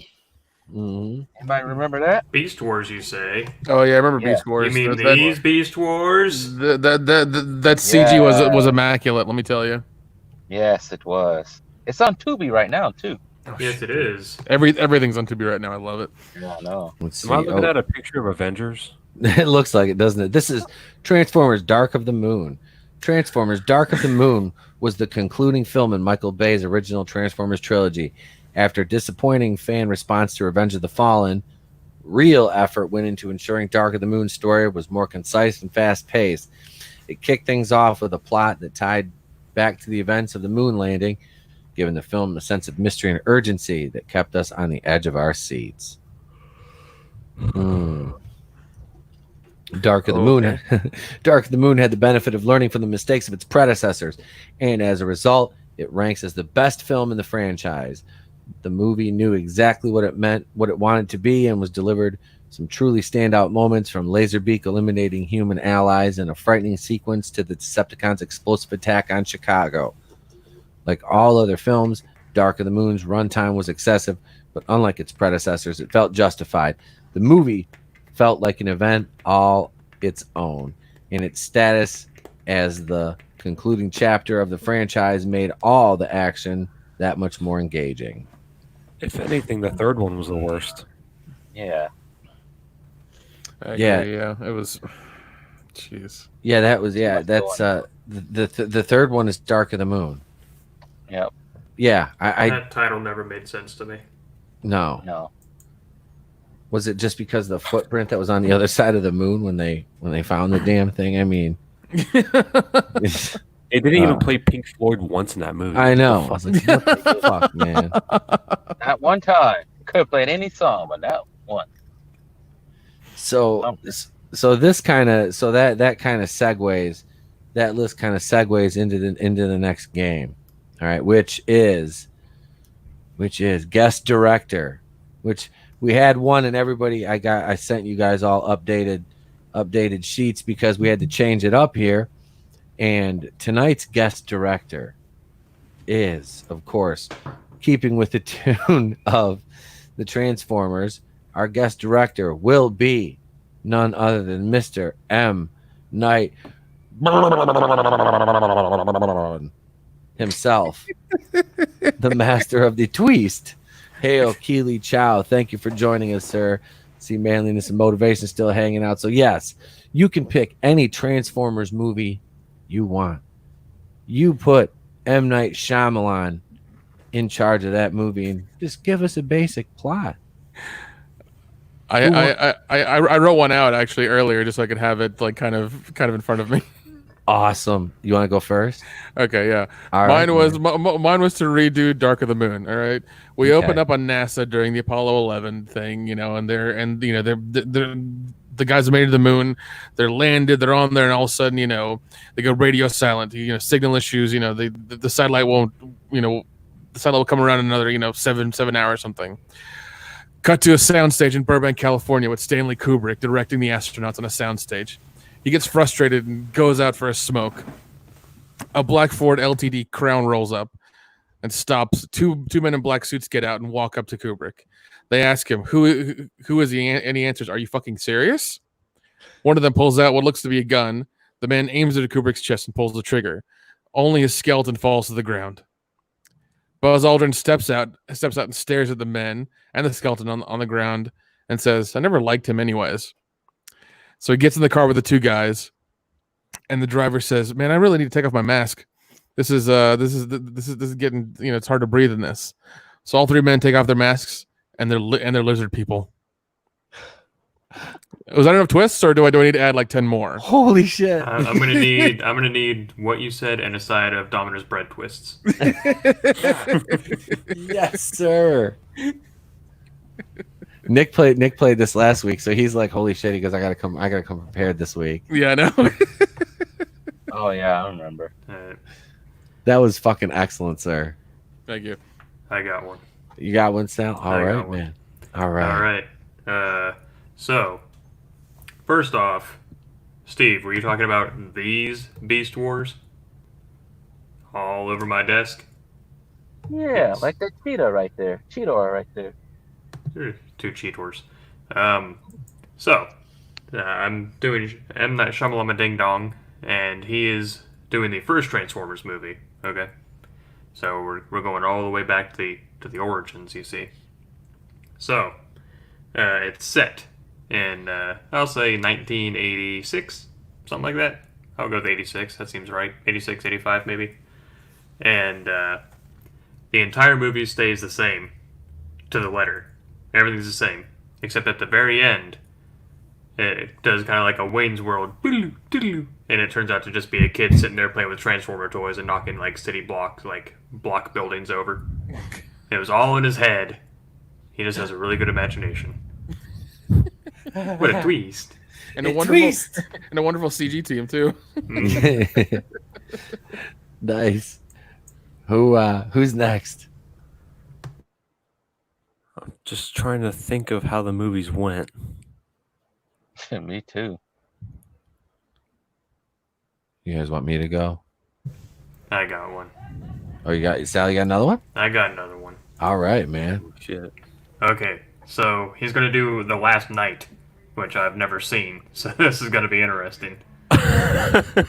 Anybody remember that? Beast Wars, you say? Oh yeah, I remember Yeah. Beast Wars. You mean That- these Beast Wars? that CG was immaculate. Let me tell you. Yes, it was. It's on Tubi right now too. Yes, it is. Everything's on Tubi right now. I love it. Yeah, I know. let's see. Am I looking at a picture of Avengers? It looks like it, doesn't it? This is Transformers: Dark of the Moon. Transformers: Dark of the Moon was the concluding film in Michael Bay's original Transformers trilogy. After disappointing fan response to Revenge of the Fallen, real effort went into ensuring Dark of the Moon's story was more concise and fast-paced. It kicked things off with a plot that tied back to the events of the moon landing, giving the film a sense of mystery and urgency that kept us on the edge of our seats. Dark of the Moon. Dark of the Moon had the benefit of learning from the mistakes of its predecessors, and as a result, it ranks as the best film in the franchise. The movie knew exactly what it meant, what it wanted to be, and was delivered some truly standout moments, from Laserbeak eliminating human allies in a frightening sequence to the Decepticons' explosive attack on Chicago. Like all other films, Dark of the Moon's runtime was excessive, but unlike its predecessors, it felt justified. The movie felt like an event all its own, and its status as the concluding chapter of the franchise made all the action that much more engaging. If anything, the third one was the worst. Yeah. Yeah. It was. Jeez. Yeah, that was that's the third one is Dark of the Moon. Yep. Yeah, I That title never made sense to me. no. Was it just because of the footprint that was on the other side of the moon when they found the damn thing? I mean, It didn't even play Pink Floyd once in that movie. I know. I was like, what the fuck, man? Not one time. Could have played any song, but not one. So this kind of that kind of segues, that list kind of segues into the next game. All right, which is guest director, which we had one, and everybody I sent you guys all updated sheets because we had to change it up here. And tonight's guest director is, of course, keeping with the tune of the Transformers. Our guest director will be none other than Mr. M. Night himself, the master of the twist. Hail, Keely Chow. Thank you for joining us, sir. See manliness and motivation still hanging out. So yes, you can pick any Transformers movie you want. You put M. Night Shyamalan in charge of that movie and just give us a basic plot. I wrote one out actually earlier just so I could have it like kind of in front of me. Awesome. You want to go first? Okay, yeah. All mine right. was to redo Dark of the Moon. All right, we Okay. opened up on NASA during the Apollo 11 thing, and they're the guys that made it to the moon. They're landed. They're on there, and all of a sudden, they go radio silent. Signal issues. The satellite won't. The satellite will come around in another 7 hours or something. Cut to a soundstage in Burbank, California, with Stanley Kubrick directing the astronauts on a soundstage. He gets frustrated and goes out for a smoke. A black Ford LTD Crown rolls up and stops. Two men in black suits get out and walk up to Kubrick. They ask him, who is he? And he answers, "Are you fucking serious?" One of them pulls out what looks to be a gun. The man aims it at Kubrick's chest and pulls the trigger. Only his skeleton falls to the ground. Buzz Aldrin steps out and stares at the men and the skeleton on the ground and says, "I never liked him anyways." So he gets in the car with the two guys, and the driver says, "Man, I really need to take off my mask. This is getting, it's hard to breathe in this." So all three men take off their masks, and they're lizard people. Was that enough twists, or do I need to add like 10 more? Holy shit! I'm gonna need what you said and a side of Domino's bread twists. Yes, sir. Nick played this last week, so he's like, "Holy shit!" He goes, "I gotta come prepared this week." Yeah, I know. Oh yeah, I remember. That was fucking excellent, sir. Thank you. I got one. You got one, Sal? All I got right, one. man. All right. All right. So, first off, Steve, were you talking about these Beast Wars? All over my desk? Yeah, Yes. like that cheetah right there. Cheetor right there. Two cheators. So, I'm doing M. Night Shyamalan Ding Dong, and he is doing the first Transformers movie. Okay, so we're going all the way back to the origins. You see, so it's set in I'll say 1986, something like that. I'll go with 86. That seems right. 86, 85 maybe. And the entire movie stays the same to the letter. Everything's the same, except at the very end, it does kind of like a Wayne's World, and it turns out to just be a kid sitting there playing with Transformer toys and knocking like city blocks, like block buildings over. It was all in his head. He just has a really good imagination. What a twist! And a wonderful CG team too. Nice. Who's next? I'm just trying to think of how the movies went. Me too. You guys want me to go? I got one. Oh, you got Sal? You got another one? I got another one. All right, man. Oh, shit. Okay, so he's gonna do The Last Night, which I've never seen, so this is gonna be interesting. And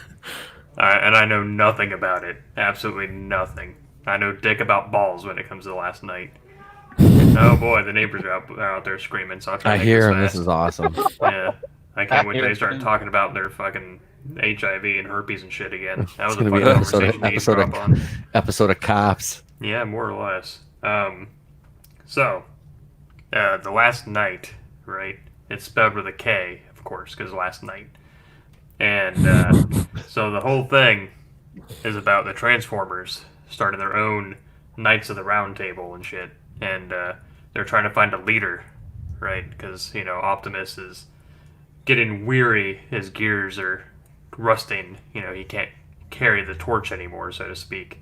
I know nothing about it. Absolutely nothing. I know dick about balls when it comes to The Last Night. Oh boy, the neighbors are out there screaming, so I'll try to I make hear this him. This fast. is awesome. Yeah, I can't wait till they start talking about their fucking HIV and herpes and shit again. That was It's a gonna fun be conversation to eavesdrop on. episode of Cops. Yeah, more or less. So, The Last Night, right? It's spelled with a K, of course, because last night. And so the whole thing is about the Transformers starting their own Knights of the Round Table and shit. And they're trying to find a leader, right? Because, Optimus is getting weary. His gears are rusting. He can't carry the torch anymore, so to speak.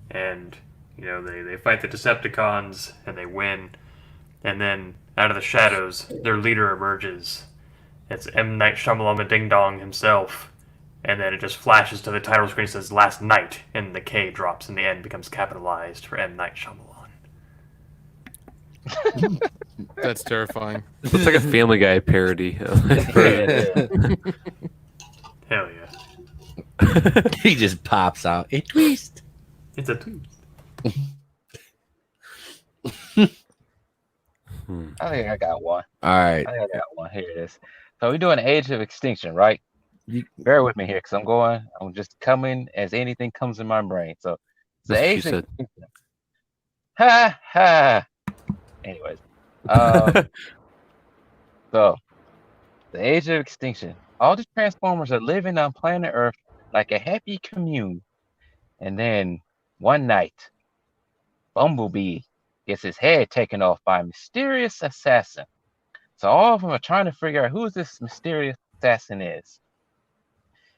And, they fight the Decepticons, and they win. And then, out of the shadows, their leader emerges. It's M. Night Shyamalan Ding Dong himself. And then it just flashes to the title screen and says Last Night, and the K drops in the end, becomes capitalized for M. Night Shyamalan. That's terrifying. Looks like a Family Guy parody. Hell yeah. He just pops out. A twist. It's a twist. I think I got one. All right. I think I got one. Here it is. So we're doing Age of Extinction, right? Bear with me here, because I'm just coming as anything comes in my brain. So the That's what Age she of said. Extinction. Ha ha. Anyways, so the Age of Extinction. All the Transformers are living on planet Earth like a happy commune, and then one night, Bumblebee gets his head taken off by a mysterious assassin. So all of them are trying to figure out who this mysterious assassin is.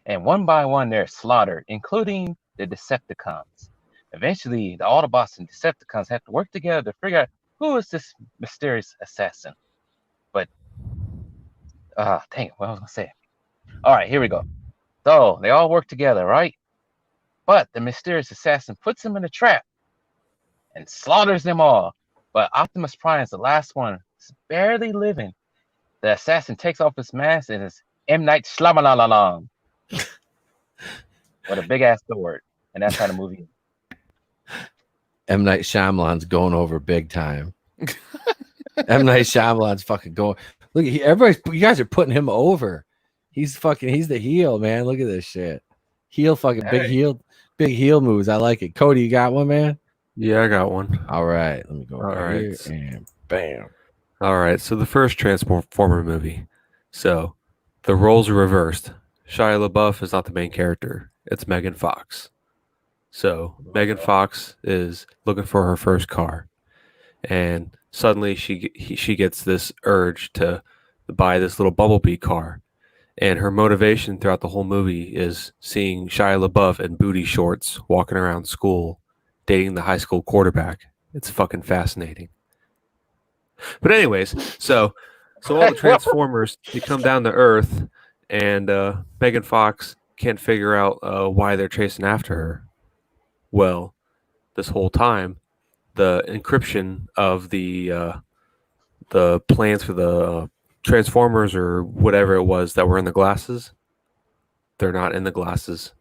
And one by one, they're slaughtered, including the Decepticons. Eventually, the Autobots and Decepticons have to work together to figure out who is this mysterious assassin. But, dang it, what was I going to say? All right, here we go. So, they all work together, right? But the mysterious assassin puts them in a trap and slaughters them all. But Optimus Prime is the last one. He's barely living. The assassin takes off his mask and is M. Night Shyamalan with a big ass sword, and that's how the movie is. M. Night Shyamalan's going over big time. M. Night Shyamalan's fucking going. Look, you guys are putting him over. He's the heel, man. Look at this shit. Heel, fucking big heel moves. I like it. Cody, you got one, man? Yeah, I got one. All right, let me go All right right. here and bam. All right, so the first Transformer movie, So the roles are reversed. Shia LaBeouf is not the main character. It's Megan Fox. So Megan Fox is looking for her first car, and suddenly she gets this urge to buy this little Bumblebee car. And her motivation throughout the whole movie is seeing Shia LaBeouf in booty shorts walking around school, dating the high school quarterback. It's fucking fascinating. But anyways, so all the Transformers, they come down to Earth, and Megan Fox can't figure out why they're chasing after her. Well, this whole time, the encryption of the plans for the Transformers or whatever it was that were in the glasses, they're not in the glasses.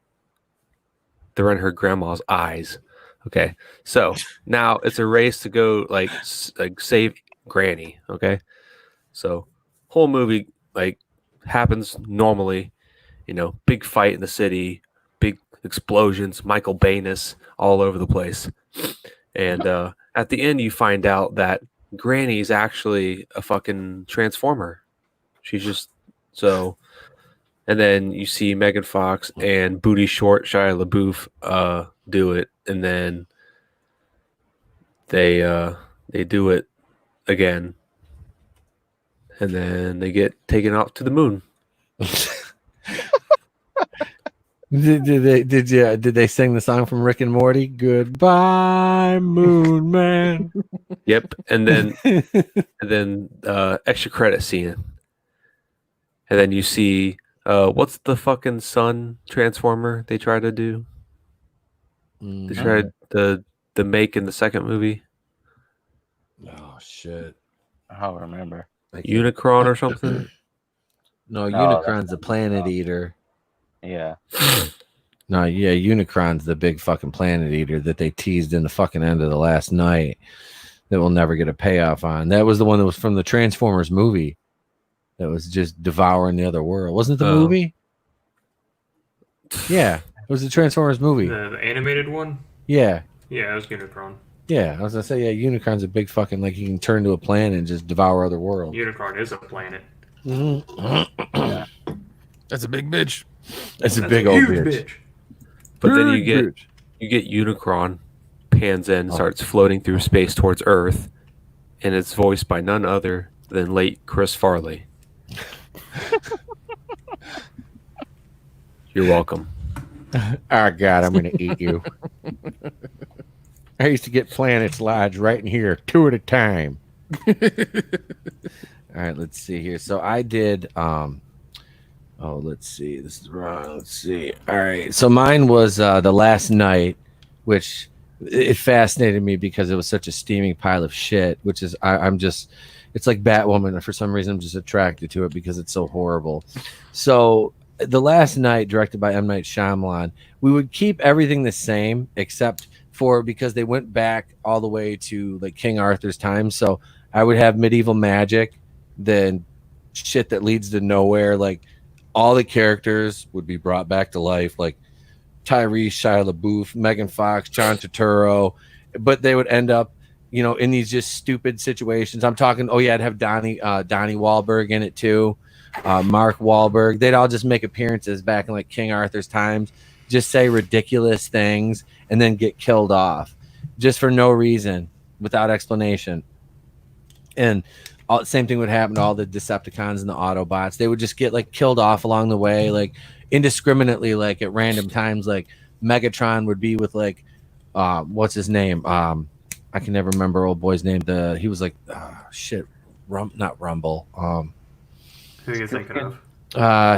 They're in her grandma's eyes. Okay, so now it's a race to go like save Granny. Okay, so whole movie like happens normally, big fight in the city, big explosions, Michael Bayness all over the place, and at the end you find out that Granny's actually a fucking Transformer. She's just so, and then you see Megan Fox and booty short Shia LaBeouf do it, and then they do it again, and then they get taken off to the moon. Did they sing the song from Rick and Morty? Goodbye, Moon Man. Yep, and then extra credit scene, and then you see what's the fucking sun Transformer they try to do? They tried the make in the second movie. Oh shit! I don't remember. Like Unicron or something. No, Unicron's the planet eater. Yeah. No, yeah, Unicron's the big fucking planet eater that they teased in the fucking end of the last night that we'll never get a payoff on. That was the one that was from the Transformers movie that was just devouring the other world. Wasn't it the movie? Yeah, it was the Transformers movie. The animated one? Yeah. Yeah, it was Unicron. Yeah, I was going to say, yeah, Unicron's a big fucking, like, he can turn to a planet and just devour other worlds. Unicron is a planet. Mm-hmm. That's a big bitch. That's a big old huge bitch. But then you get Unicron pans in, starts floating through space towards Earth, and it's voiced by none other than late Chris Farley. You're welcome. Oh God, I'm gonna eat you. I used to get planets lodged right in here, 2 at a time. All right, let's see here. So I did let's see. This is wrong. Let's see. All right. So mine was The Last Night, which it fascinated me because it was such a steaming pile of shit, which is I'm just, it's like Batwoman. For some reason, I'm just attracted to it because it's so horrible. So The Last Night, directed by M. Night Shyamalan, we would keep everything the same except for, because they went back all the way to like King Arthur's time. So I would have medieval magic, then shit that leads to nowhere, like all the characters would be brought back to life, like Tyrese, Shia LaBeouf, Megan Fox, John Turturro, but they would end up, in these just stupid situations. I'm talking, I'd have Donnie Wahlberg in it too, Mark Wahlberg. They'd all just make appearances back in like King Arthur's times, just say ridiculous things, and then get killed off just for no reason, without explanation. And same thing would happen to all the Decepticons and the Autobots. They would just get like killed off along the way, like indiscriminately, like at random times. Like Megatron would be with like, what's his name? I can never remember old boy's name. He was like, not Rumble. Who are you thinking of?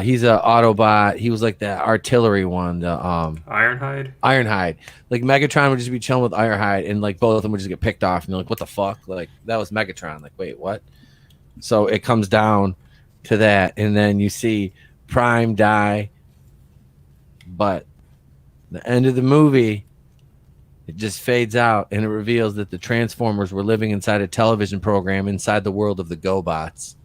He's a Autobot. He was like the artillery one. The Ironhide. Like Megatron would just be chilling with Ironhide, and like both of them would just get picked off, and you're like, what the fuck? Like that was Megatron. Like, wait, what? So it comes down to that, and then you see Prime die, but the end of the movie, it just fades out, and it reveals that the Transformers were living inside a television program inside the world of the GoBots.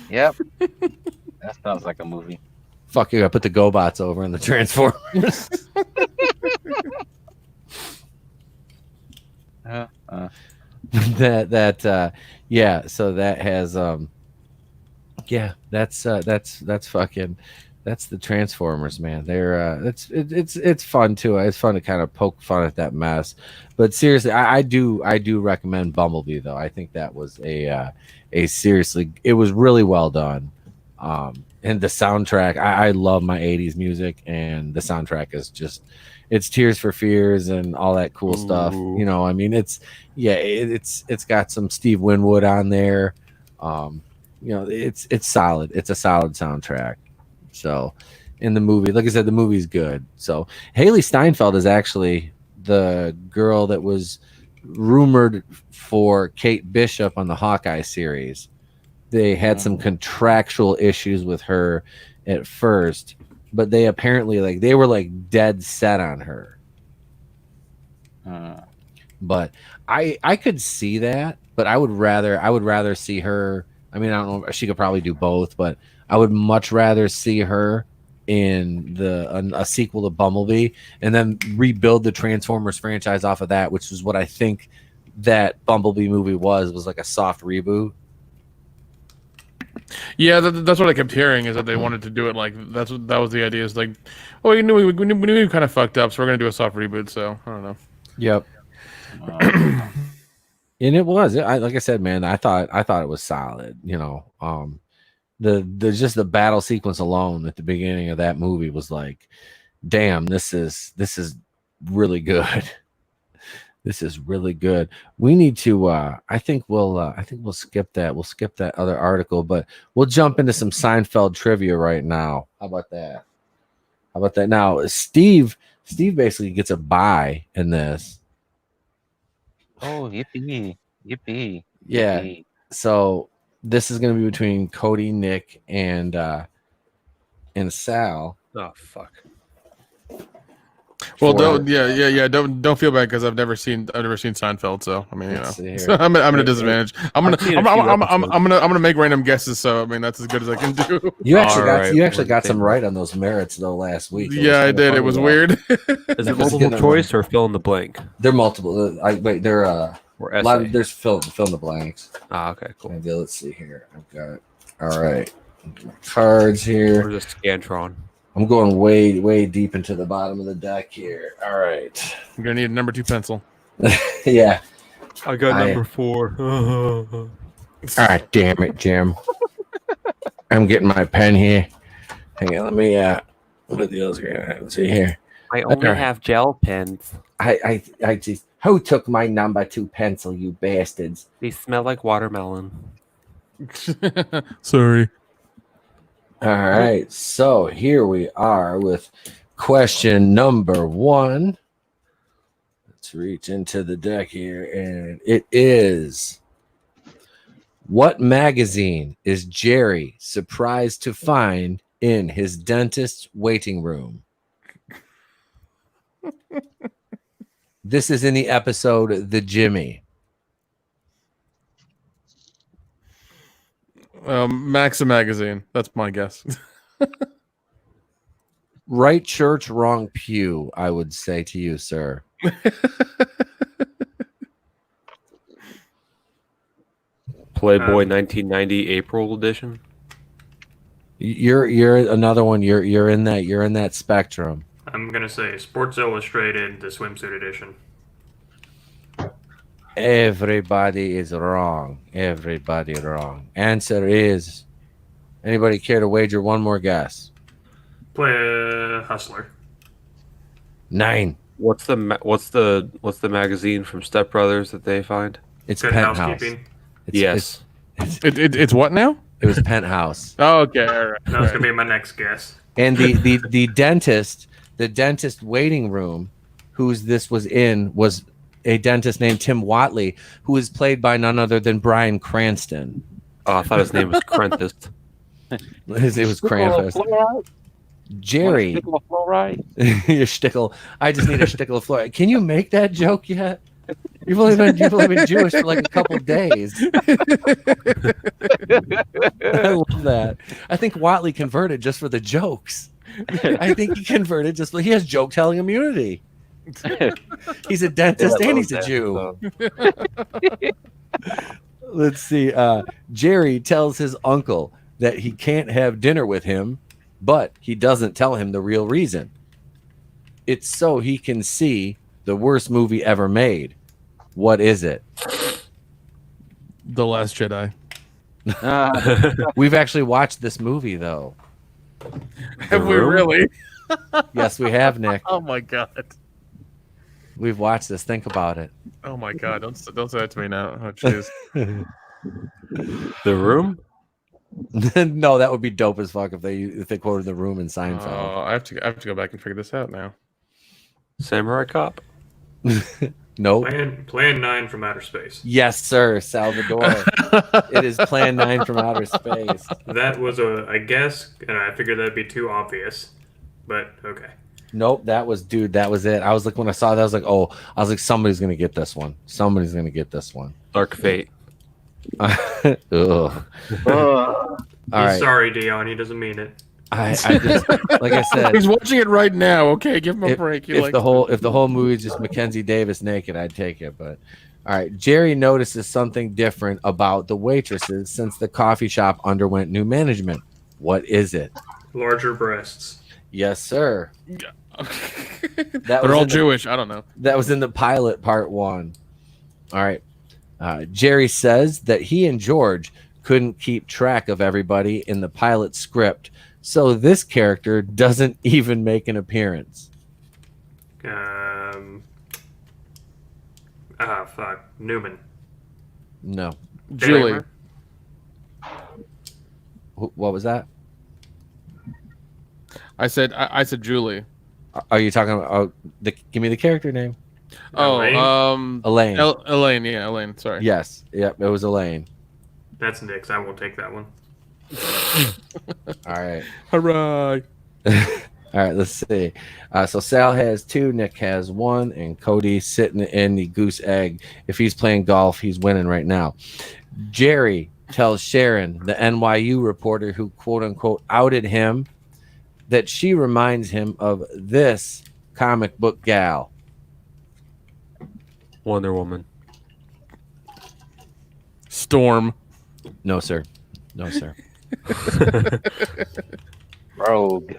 Yep. That sounds like a movie. Fuck you, I put the GoBots over in the Transformers. yeah. So that has yeah. That's fucking. That's the Transformers, man. They're it's fun too. It's fun to kind of poke fun at that mess. But seriously, I do recommend Bumblebee though. I think that was a seriously, it was really well done. And the soundtrack, I love my 80s music, and the soundtrack is just, it's Tears for Fears and all that cool stuff. You know, I mean, it's got some Steve Winwood on there. You know, it's solid. It's a solid soundtrack. So in the movie, like I said, the movie's good. So Haley Steinfeld is actually the girl that was rumored for Kate Bishop on the Hawkeye series. They had some contractual issues with her at first, but they apparently they were dead set on her. But I could see that, but I would rather see her. I mean, I don't know, she could probably do both, but I would much rather see her in a sequel to Bumblebee and then rebuild the Transformers franchise off of that, which is what I think that Bumblebee movie was like a soft reboot. Yeah, that's what I kept hearing, is that they wanted to do it like that was the idea. Is like, well, we knew we kind of fucked up, so we're gonna do a soft reboot. So I don't know. Yep. And it was, like I said, man, I thought it was solid. You know, the just the battle sequence alone at the beginning of that movie was like, damn, this is really good. This is really good. We need to I think we'll skip that. We'll skip that other article, but we'll jump into some Seinfeld trivia right now. How about that? Now, Steve basically gets a bye in this. Oh, yippee. Yippee. Yeah. Yippee. So this is going to be between Cody, Nick, and Sal. Oh fuck. Well, don't feel bad, because I've never seen Seinfeld, so I mean, you know, so I'm at a disadvantage. I'm gonna make random guesses, so I mean that's as good as I can do. You actually got some right on those merits though last week. Yeah, I did. It was weird. Is it multiple choice or fill in the blank? They're multiple. They're a lot of, there's fill in the blanks. Ah, okay, cool. Maybe, let's see here. I've got all right cards here. Or just Scantron. I'm going way deep into the bottom of the deck here. All right. You're gonna need a number 2 pencil. Yeah. I got number 4. All right, damn it, Jim. I'm getting my pen here. Hang on, let me what are the others here? Let's see here. I only have gel pens. I just, who took my number 2 pencil, you bastards? They smell like watermelon. Sorry. All right, so here we are with question number 1. Let's reach into the deck here, and it is: what magazine is Jerry surprised to find in his dentist's waiting room? This is in the episode The Jimmy. Maxim magazine. That's my guess. Right church, wrong pew, I would say to you, sir. Playboy 1990 April edition. You're another one. You're in that spectrum. I'm gonna say Sports Illustrated, the swimsuit edition. Everybody is wrong. Everybody wrong. Answer is, anybody care to wager one more guess? Play Hustler. 9. What's the magazine from Step Brothers that they find? It's Good Penthouse. Housekeeping. Yes. It's what now? It was Penthouse. Oh, okay. All right. That was gonna be my next guess. And the dentist waiting room, whose this was in, was a dentist named Tim Watley, who is played by none other than Bryan Cranston. Oh, I thought his name was Crentis. It was Cranston. Jerry. Your shtickle. I just need a shtickle of fluoride. Can you make that joke yet? You've only been Jewish for like a couple days. I love that. I think Watley converted just for the jokes. I think he converted just for, he has joke telling immunity. He's a dentist and he's a Jew. Let's see. Jerry tells his uncle that he can't have dinner with him, but he doesn't tell him the real reason. It's so he can see the worst movie ever made. What is it? The Last Jedi. We've actually watched this movie, though. Have we really? Yes, we have, Nick. Oh my god. We've watched this. Think about it. Oh my god. Don't say that to me now. Oh jeez. The Room? No, that would be dope as fuck if they quoted The Room in Seinfeld. Oh, I have to go back and figure this out now. Samurai Cop? Nope. Plan 9 from outer space. Yes, sir, Salvador. It is Plan 9 from outer space. That was a guess, and I figured that'd be too obvious. But okay. Nope, that was it. I was like, when I saw that, I was like, somebody's gonna get this one. Somebody's gonna get this one. Dark Fate. Ugh. All right. Sorry, Dion. He doesn't mean it. I just, like I said, He's watching it right now. Okay, give him a break. If the whole movie is just Mackenzie Davis naked, I'd take it. But all right, Jerry notices something different about the waitresses since the coffee shop underwent new management. What is it? Larger breasts. Yes, sir. They're all Jewish. I don't know. That was in the pilot, part 1. All right. Jerry says that he and George couldn't keep track of everybody in the pilot script, so this character doesn't even make an appearance. Fuck. Newman. No. Julie. What was that? I said Julie. Are you talking about? Give me the character name. Elaine? Elaine. Elaine. Yeah, Elaine. Sorry. Yes. Yep. It was Elaine. That's Nick's. I won't take that one. All right. Hooray! All right. Let's see. So Sal has 2, Nick has 1, and Cody sitting in the goose egg. If he's playing golf, he's winning right now. Jerry tells Sharon, the NYU reporter who quote unquote outed him, that she reminds him of this comic book gal. Wonder Woman. Storm. No, sir. No, sir. Rogue.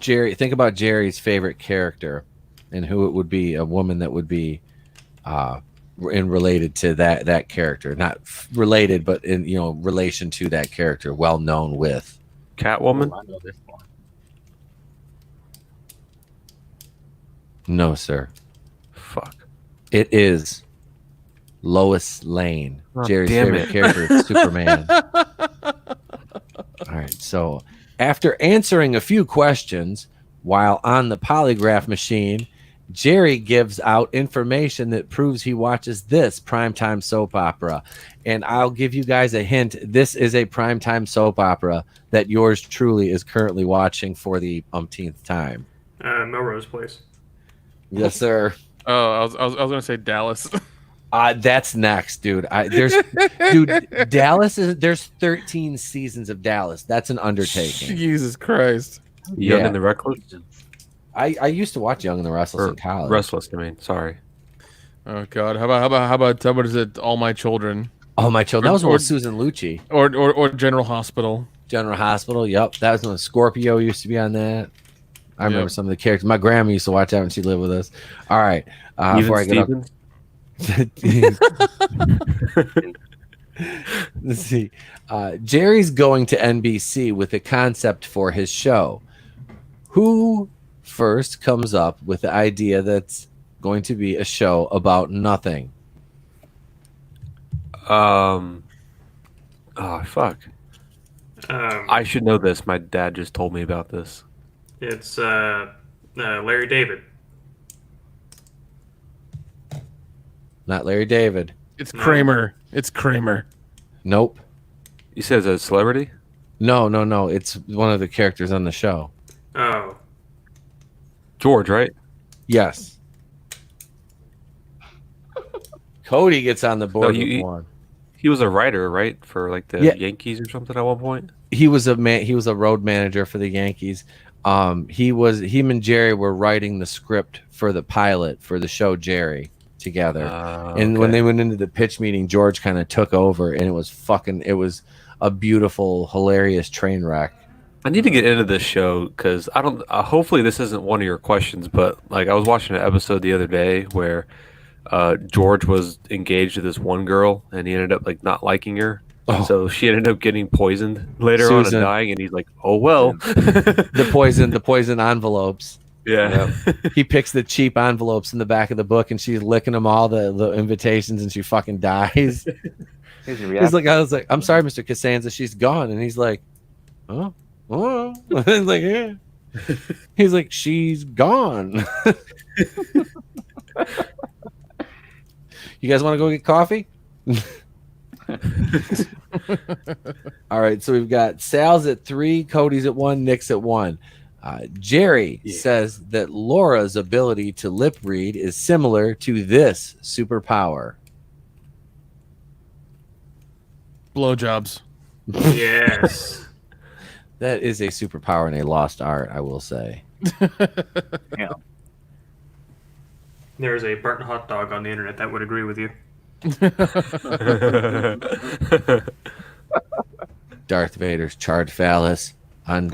Jerry, think about Jerry's favorite character and who it would be, a woman that would be in related to that character. Not related, but in relation to that character, well known with. Catwoman? I know this one. No, sir. Fuck. It is Lois Lane. Oh, Jerry's damn favorite it. character is Superman. All right. So after answering a few questions while on the polygraph machine, Jerry gives out information that proves he watches this primetime soap opera. And I'll give you guys a hint. This is a primetime soap opera that yours truly is currently watching for the umpteenth time. Melrose Place. Yes, sir. Oh, I was gonna say Dallas. That's next, dude. Dallas there's 13 seasons of Dallas. That's an undertaking. Jesus Christ. Young Yeah. and the Reckless? I used to watch Young and the Restless in college. Restless, I mean. Sorry. Oh God. How about is it All My Children? Oh, my children. That was one with Susan Lucci. Or General Hospital. General Hospital. Yep. That was when Scorpio used to be on that. I remember some of the characters. My grandma used to watch that when she lived with us. All right. Before I get up. Let's see. Jerry's going to NBC with a concept for his show. Who first comes up with the idea that's going to be a show about nothing? Oh, fuck. I should know this. My dad just told me about this. It's Larry David. Not Larry David. It's Kramer. It's Kramer. Nope. You said it's a celebrity? No. It's one of the characters on the show. Oh. George, right? Yes. Cody gets on the board with one. He was a writer, right, for like the Yankees or something at one point. He was a road manager for the Yankees. Him and Jerry were writing the script for the pilot for the show Jerry together. And when they went into the pitch meeting, George kind of took over, and it was a beautiful, hilarious train wreck. I need to get into this show because I don't. Hopefully, this isn't one of your questions, but like I was watching an episode the other day where George was engaged to this one girl, and he ended up like not liking her. Oh. So she ended up getting poisoned later on and dying, and he's like, "Oh well." the poison envelopes. Yeah. He picks the cheap envelopes in the back of the book, and she's licking them all the invitations, and she fucking dies. He's like, I was like, "I'm sorry, Mr. Costanza, she's gone," and he's like, "Oh." Oh, he's like, yeah. He's like, she's gone. You guys want to go get coffee? All right, so we've got Sal's at 3, Cody's at 1, Nick's at 1. Jerry says that Laura's ability to lip read is similar to this superpower. Blowjobs. Yes. That is a superpower and a lost art, I will say. Yeah. There's a burnt hot dog on the internet that would agree with you. Darth Vader's charred phallus on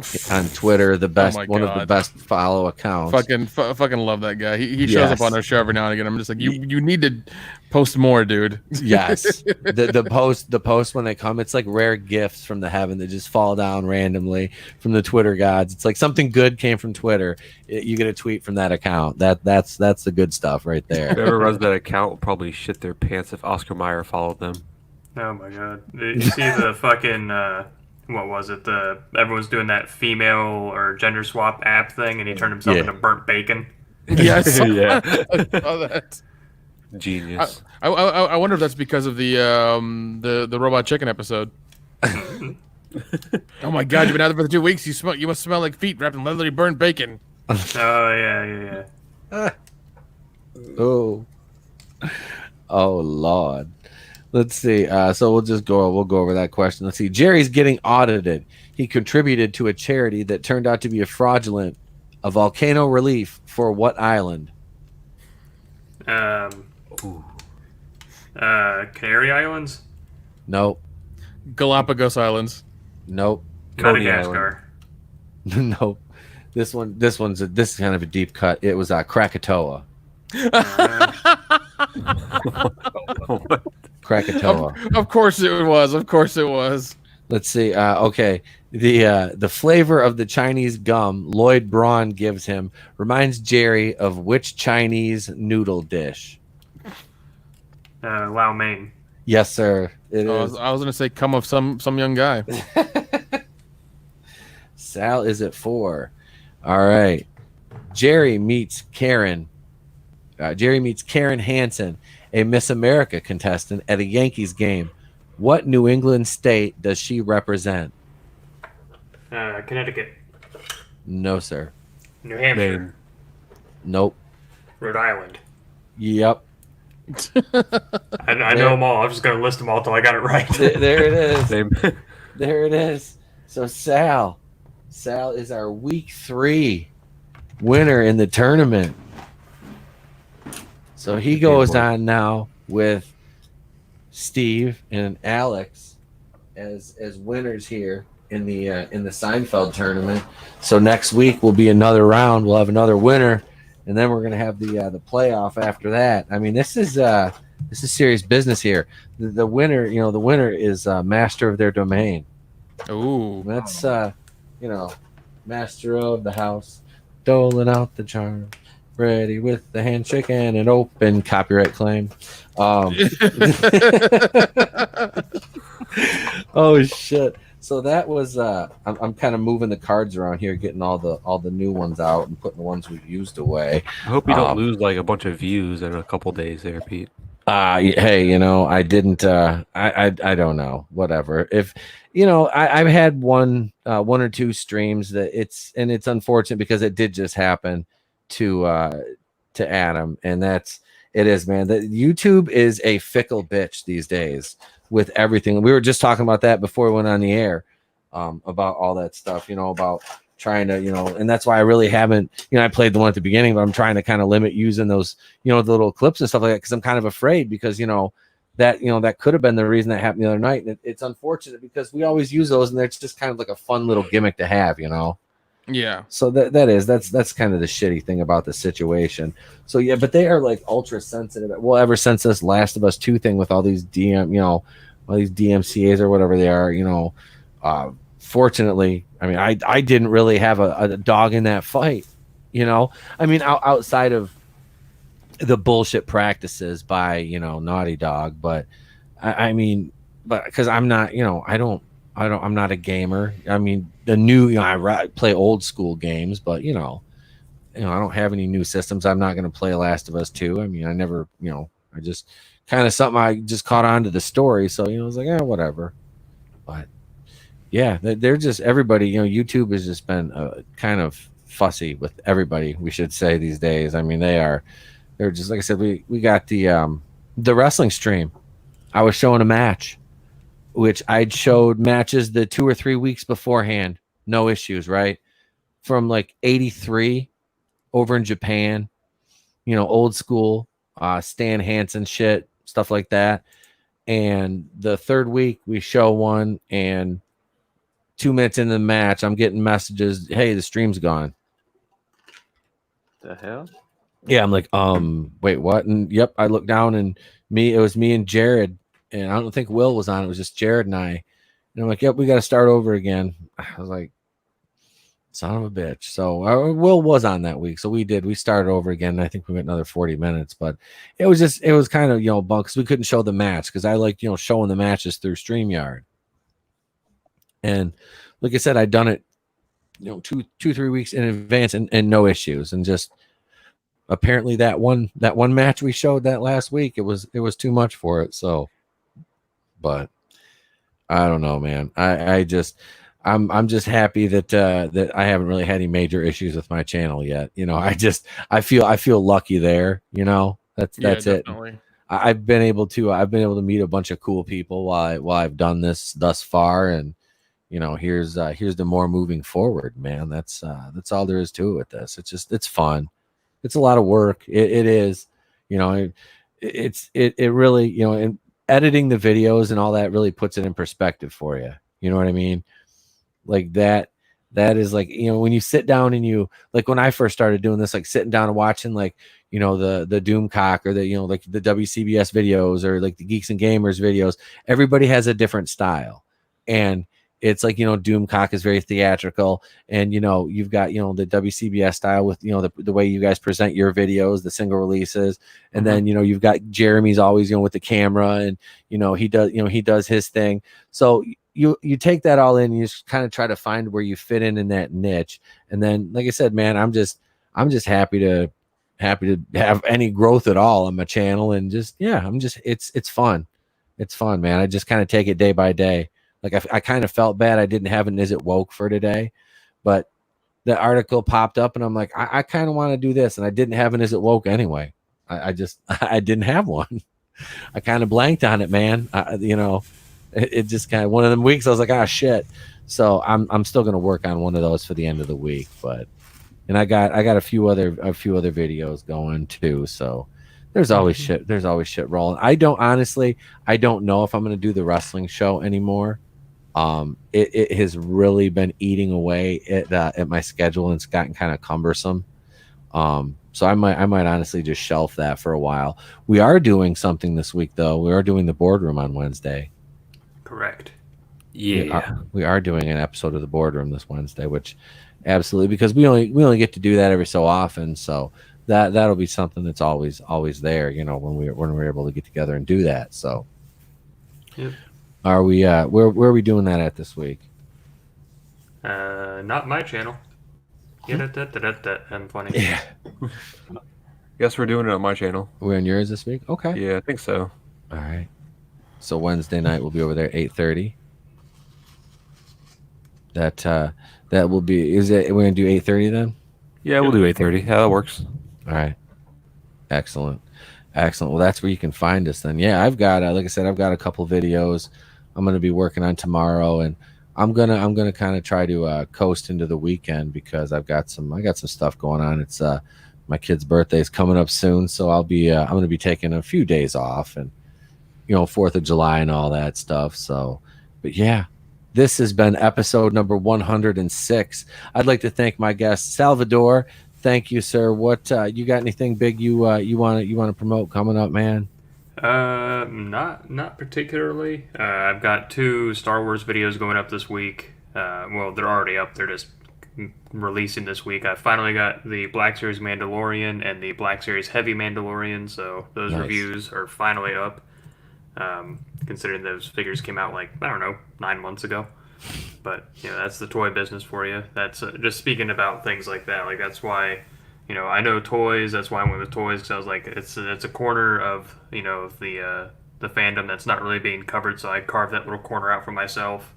Twitter, the best, one of the best follow accounts. Fucking love that guy. He shows up on our show every now and again. I'm just like, you need to post more, dude. Yes, the post when they come, it's like rare gifts from the heaven that just fall down randomly from the Twitter gods. It's like something good came from Twitter. You get a tweet from that account. That's the good stuff right there. Whoever runs that account will probably shit their pants if Oscar Mayer followed them. Oh my god! You see the fucking what was it? Everyone's doing that female or gender swap app thing, and he turned himself into burnt bacon. Yes, yeah, I saw that. Genius. I wonder if that's because of the robot chicken episode. Oh my god, you've been out there for 2 weeks. You must smell like feet wrapped in leathery burnt bacon. Oh yeah. Oh Lord. Let's see. So we'll go over that question. Let's see. Jerry's getting audited. He contributed to a charity that turned out to be a volcano relief for what island? Canary Islands? Nope. Galapagos Islands? Nope. Madagascar? Nope. This is kind of a deep cut. It was Krakatoa. Krakatoa. Of course it was. Let's see. Okay. The flavor of the Chinese gum Lloyd Braun gives him reminds Jerry of which Chinese noodle dish? Lau Mein. Yes, sir. It is. I was going to say come of some young guy. Sal is at 4. All right. Jerry meets Karen Hansen, a Miss America contestant at a Yankees game. What New England state does she represent? Connecticut. No, sir. New Hampshire. Nope. Rhode Island. Yep. I know them all. I'm just going to list them all till I got it right. There it is. There it is. So Sal is our week 3 winner in the tournament. So he goes on now with Steve and Alex as winners here in the Seinfeld tournament. So next week will be another round. We'll have another winner, and then we're gonna have the playoff after that. I mean, this is serious business here. The winner is master of their domain. Ooh, that's master of the house, doling out the charm. Ready with the handshake and an open copyright claim. Oh shit! So that was I'm kind of moving the cards around here, getting all the new ones out and putting the ones we've used away. I hope you don't lose like a bunch of views in a couple days there, Pete. Hey, I didn't. I don't know. Whatever. If I've had one or two streams that it's unfortunate because it did just happen to Adam, and it is, man. That YouTube is a fickle bitch these days with everything. We were just talking about that before we went on the air, about all that stuff, about trying to, and that's why I really haven't, I played the one at the beginning, but I'm trying to kind of limit using those, the little clips and stuff like that, because I'm kind of afraid, because that could have been the reason that happened the other night. And it's unfortunate because we always use those, and it's just kind of like a fun little gimmick to have, Yeah. So that's kind of the shitty thing about the situation. So yeah, but they are like ultra sensitive. Well, ever since this Last of Us 2 thing with all these all these DMCAs or whatever they are, fortunately, I mean, I didn't really have a dog in that fight, I mean, outside of the bullshit practices by, Naughty Dog, but I mean, but because I'm not, I'm not a gamer. I mean, the new, I play old school games, but I don't have any new systems. I'm not going to play Last of Us 2. I mean, I never, I just kind of something I just caught on to the story. So, I was like, whatever. But yeah, they're just everybody, YouTube has just been kind of fussy with everybody, we should say, these days. I mean, they're just, like I said, we got the wrestling stream. I was showing a match, which I'd showed matches the 2 or 3 weeks beforehand. No issues, right? From like 83 over in Japan, old school, Stan Hansen shit, stuff like that. And the third week we show one, and 2 minutes into the match, I'm getting messages, hey, the stream's gone. The hell? Yeah, I'm like, wait, what? And yep, I looked down, and it was me and Jared, and I don't think Will was on. It was just Jared and I. And I'm like, yep, we got to start over again. I was like, son of a bitch. So Will was on that week, so we started over again. And I think we went another 40 minutes, but it was kind of bunk, because we couldn't show the match, because I like showing the matches through StreamYard. And like I said, I'd done it 2-3 weeks in advance, and no issues. And just apparently that one match we showed that last week, it was too much for it. So, but I don't know, man. I'm just happy that I haven't really had any major issues with my channel yet. I feel lucky there. That's definitely. it. I've been able to meet a bunch of cool people while I've done this thus far, and here's the more moving forward, man. That's all there is to it with this. It's fun. It's a lot of work. It is, it really, and editing the videos and all that really puts it in perspective for you. You know what I mean? Like that is like, when you sit down and you, like when I first started doing this, like sitting down and watching like, the Doomcock or the, like the WCBS videos or like the Geeks and Gamers videos, everybody has a different style. And it's like, Doomcock is very theatrical, and you've got the WCBS style with the way you guys present your videos, the single releases, and then you've got Jeremy's always with the camera, and he does his thing. So you take that all in, and you just kind of try to find where you fit in that niche. And then, like I said, man, I'm just happy to have any growth at all on my channel, and just it's fun. It's fun, man. I just kind of take it day by day. Like I kind of felt bad I didn't have an Is It Woke for today, but the article popped up, and I'm like, I kind of want to do this, and I didn't have an Is It Woke anyway. I didn't have one. I kind of blanked on it, man. It just kind of one of them weeks I was like, ah, shit. So I'm still gonna work on one of those for the end of the week, and I got a few other videos going too. So there's always shit rolling. I don't know if I'm gonna do the wrestling show anymore. It has really been eating away at my schedule, and it's gotten kind of cumbersome. So I might honestly just shelf that for a while. We are doing something this week, though. We are doing the boardroom on Wednesday. Correct. Yeah, we are doing an episode of the boardroom this Wednesday, which absolutely, because we only get to do that every so often. So that'll be something that's always there, when we're able to get together and do that. So, yep. Are we? Where are we doing that at this week? Not my channel. I'm funny. Yeah. Guess we're doing it on my channel. We're on yours this week. Okay. Yeah, I think so. All right. So Wednesday night we'll be over there 8:30. That will be. Is it? We're gonna do 8:30 then. Yeah, we'll do 8:30. Yeah, that works. All right. Excellent. Well, that's where you can find us then. Yeah, I've got, like I said, I've got a couple videos I'm going to be working on tomorrow, and I'm gonna kind of try to coast into the weekend because I got some stuff going on. It's my kid's birthday is coming up soon, so I'm gonna be taking a few days off, and 4th of July and all that stuff. So, but yeah, this has been episode number 106. I'd like to thank my guest Salvador. Thank you, sir. What you got? Anything big you want to promote coming up, man? Not particularly. I've got 2 Star Wars videos going up this week. Well, they're already up. They're just releasing this week. I finally got the Black Series Mandalorian and the Black Series Heavy Mandalorian, so those reviews are finally up. Considering those figures came out 9 months ago. But that's the toy business for you. That's just speaking about things like that. Like that's why. I know toys. That's why I went with toys, because I was like, it's a corner of the fandom that's not really being covered. So I carved that little corner out for myself.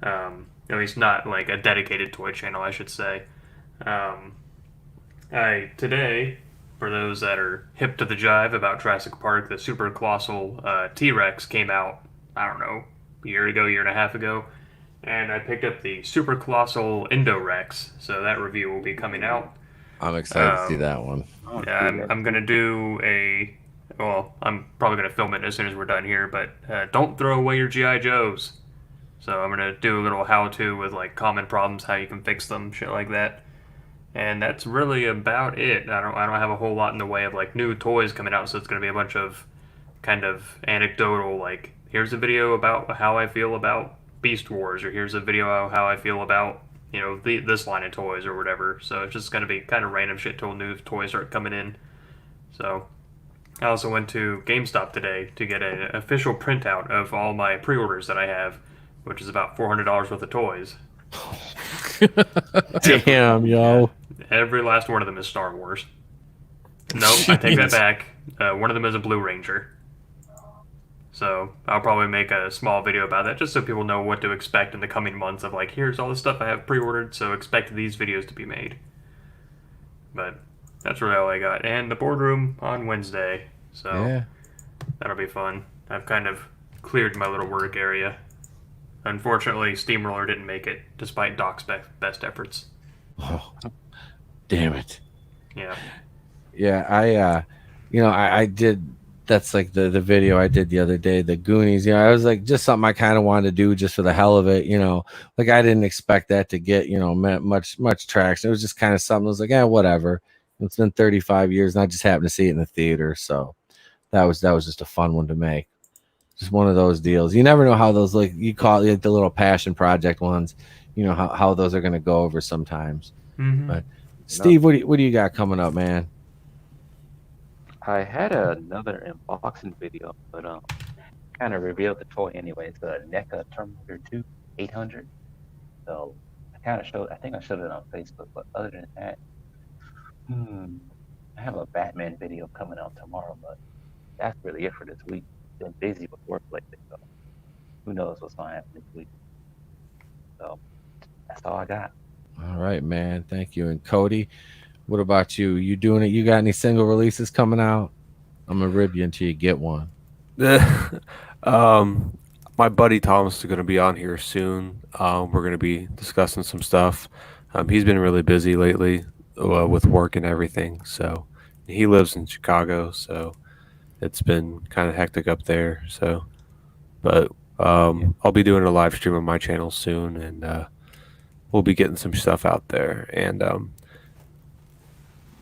At least not like a dedicated toy channel, I should say. Today, for those that are hip to the jive about Jurassic Park, the super colossal T-Rex came out. I don't know, a year and a half ago, and I picked up the super colossal Indo-Rex. So that review will be coming out. I'm excited to see that one. Yeah, I'm going to do I'm probably going to film it as soon as we're done here, but don't throw away your G.I. Joes. So I'm going to do a little how-to with common problems, how you can fix them, shit like that. And that's really about it. I don't have a whole lot in the way of new toys coming out, so it's going to be a bunch of kind of anecdotal, here's a video about how I feel about Beast Wars, or here's a video of how I feel about this line of toys or whatever. So it's just going to be kind of random shit till new toys start coming in. So I also went to GameStop today to get an official printout of all my pre-orders that I have, which is about $400 worth of toys. Damn, yo. Every last one of them is Star Wars. No, I take that back. One of them is a Blue Ranger. So I'll probably make a small video about that just so people know what to expect in the coming months of here's all the stuff I have pre-ordered, so expect these videos to be made. But that's really all I got. And the boardroom on Wednesday, so that'll be fun. I've kind of cleared my little work area. Unfortunately, Steamroller didn't make it, despite Doc's best efforts. Oh, damn it. Yeah. Yeah, I did. That's the video I did the other day, the Goonies. I was just something I kind of wanted to do just for the hell of it. I didn't expect that to get much traction. It was just kind of something. I was like, whatever. It's been 35 years, and I just happened to see it in the theater, so that was just a fun one to make. Just one of those deals. You never know how those you call it the little passion project ones. How those are going to go over sometimes. Mm-hmm. But Steve, what do you got coming up, man? I had another unboxing video, but kind of revealed the toy anyway. It's a NECA Terminator 2 800. So I think I showed it on Facebook, but other than that, I have a Batman video coming out tomorrow, but that's really it for this week. Been busy with work lately, so who knows what's going to happen this week. So that's all I got. All right, man. Thank you. And Cody, what about you? You doing it? You got any single releases coming out? I'm gonna rib you until you get one. My buddy Thomas is going to be on here soon. We're going to be discussing some stuff. He's been really busy lately with work and everything. So he lives in Chicago, so it's been kind of hectic up there. So, but I'll be doing a live stream on my channel soon, and we'll be getting some stuff out there. And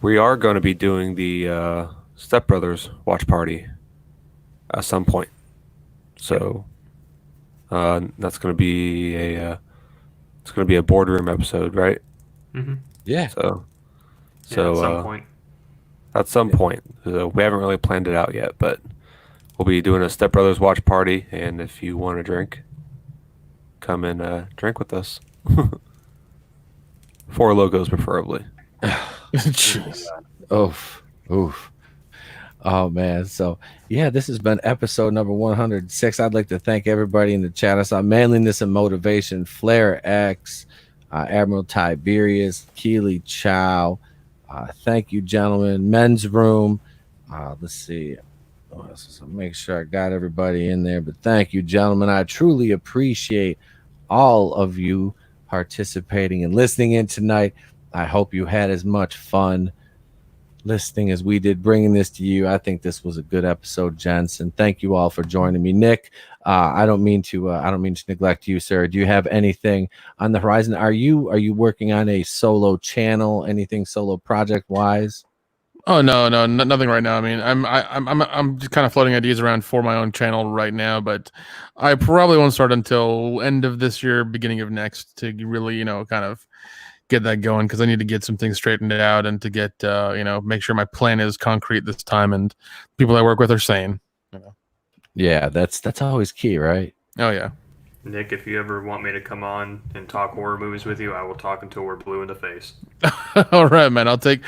we are going to be doing the Step Brothers watch party at some point. So that's going to be a boardroom episode, right? Mm-hmm. Yeah. So At some point. At some point. So we haven't really planned it out yet, but we'll be doing a Step Brothers watch party, and if you want to drink, come and drink with us. 4 Locos preferably. Jeez. Oof. Oh man. So yeah, this has been episode number 106. I'd like to thank everybody in the chat. I saw Manliness and Motivation, Flair X, Admiral Tiberius, Keely Chow. Thank you, gentlemen. Men's Room. Let's see. So make sure I got everybody in there. But thank you, gentlemen. I truly appreciate all of you participating and listening in tonight. I hope you had as much fun listening as we did bringing this to you. I think this was a good episode, gents, and thank you all for joining me. Nik, I don't mean to neglect you, sir. Do you have anything on the horizon? Are you working on a solo channel, anything solo project wise? Oh no, nothing right now. I mean, I'm just kind of floating ideas around for my own channel right now, but I probably won't start until end of this year, beginning of next, to really, kind of get that going, because I need to get some things straightened out and to get, make sure my plan is concrete this time and people I work with are sane. Yeah, that's always key, right? Oh yeah. Nik, if you ever want me to come on and talk horror movies with you, I will talk until we're blue in the face. All right, man. I'll take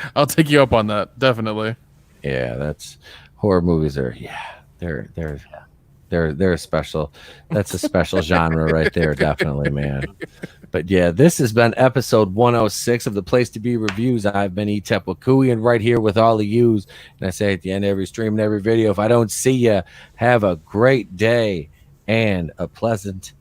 you up on that. Definitely. Yeah, that's horror movies are they're special. That's a special genre right there, definitely, man. But yeah, this has been episode 106 of the Place to Be Reviews. I've been Etep and right here with all of yous. And I say at the end of every stream and every video, if I don't see you, have a great day and a pleasant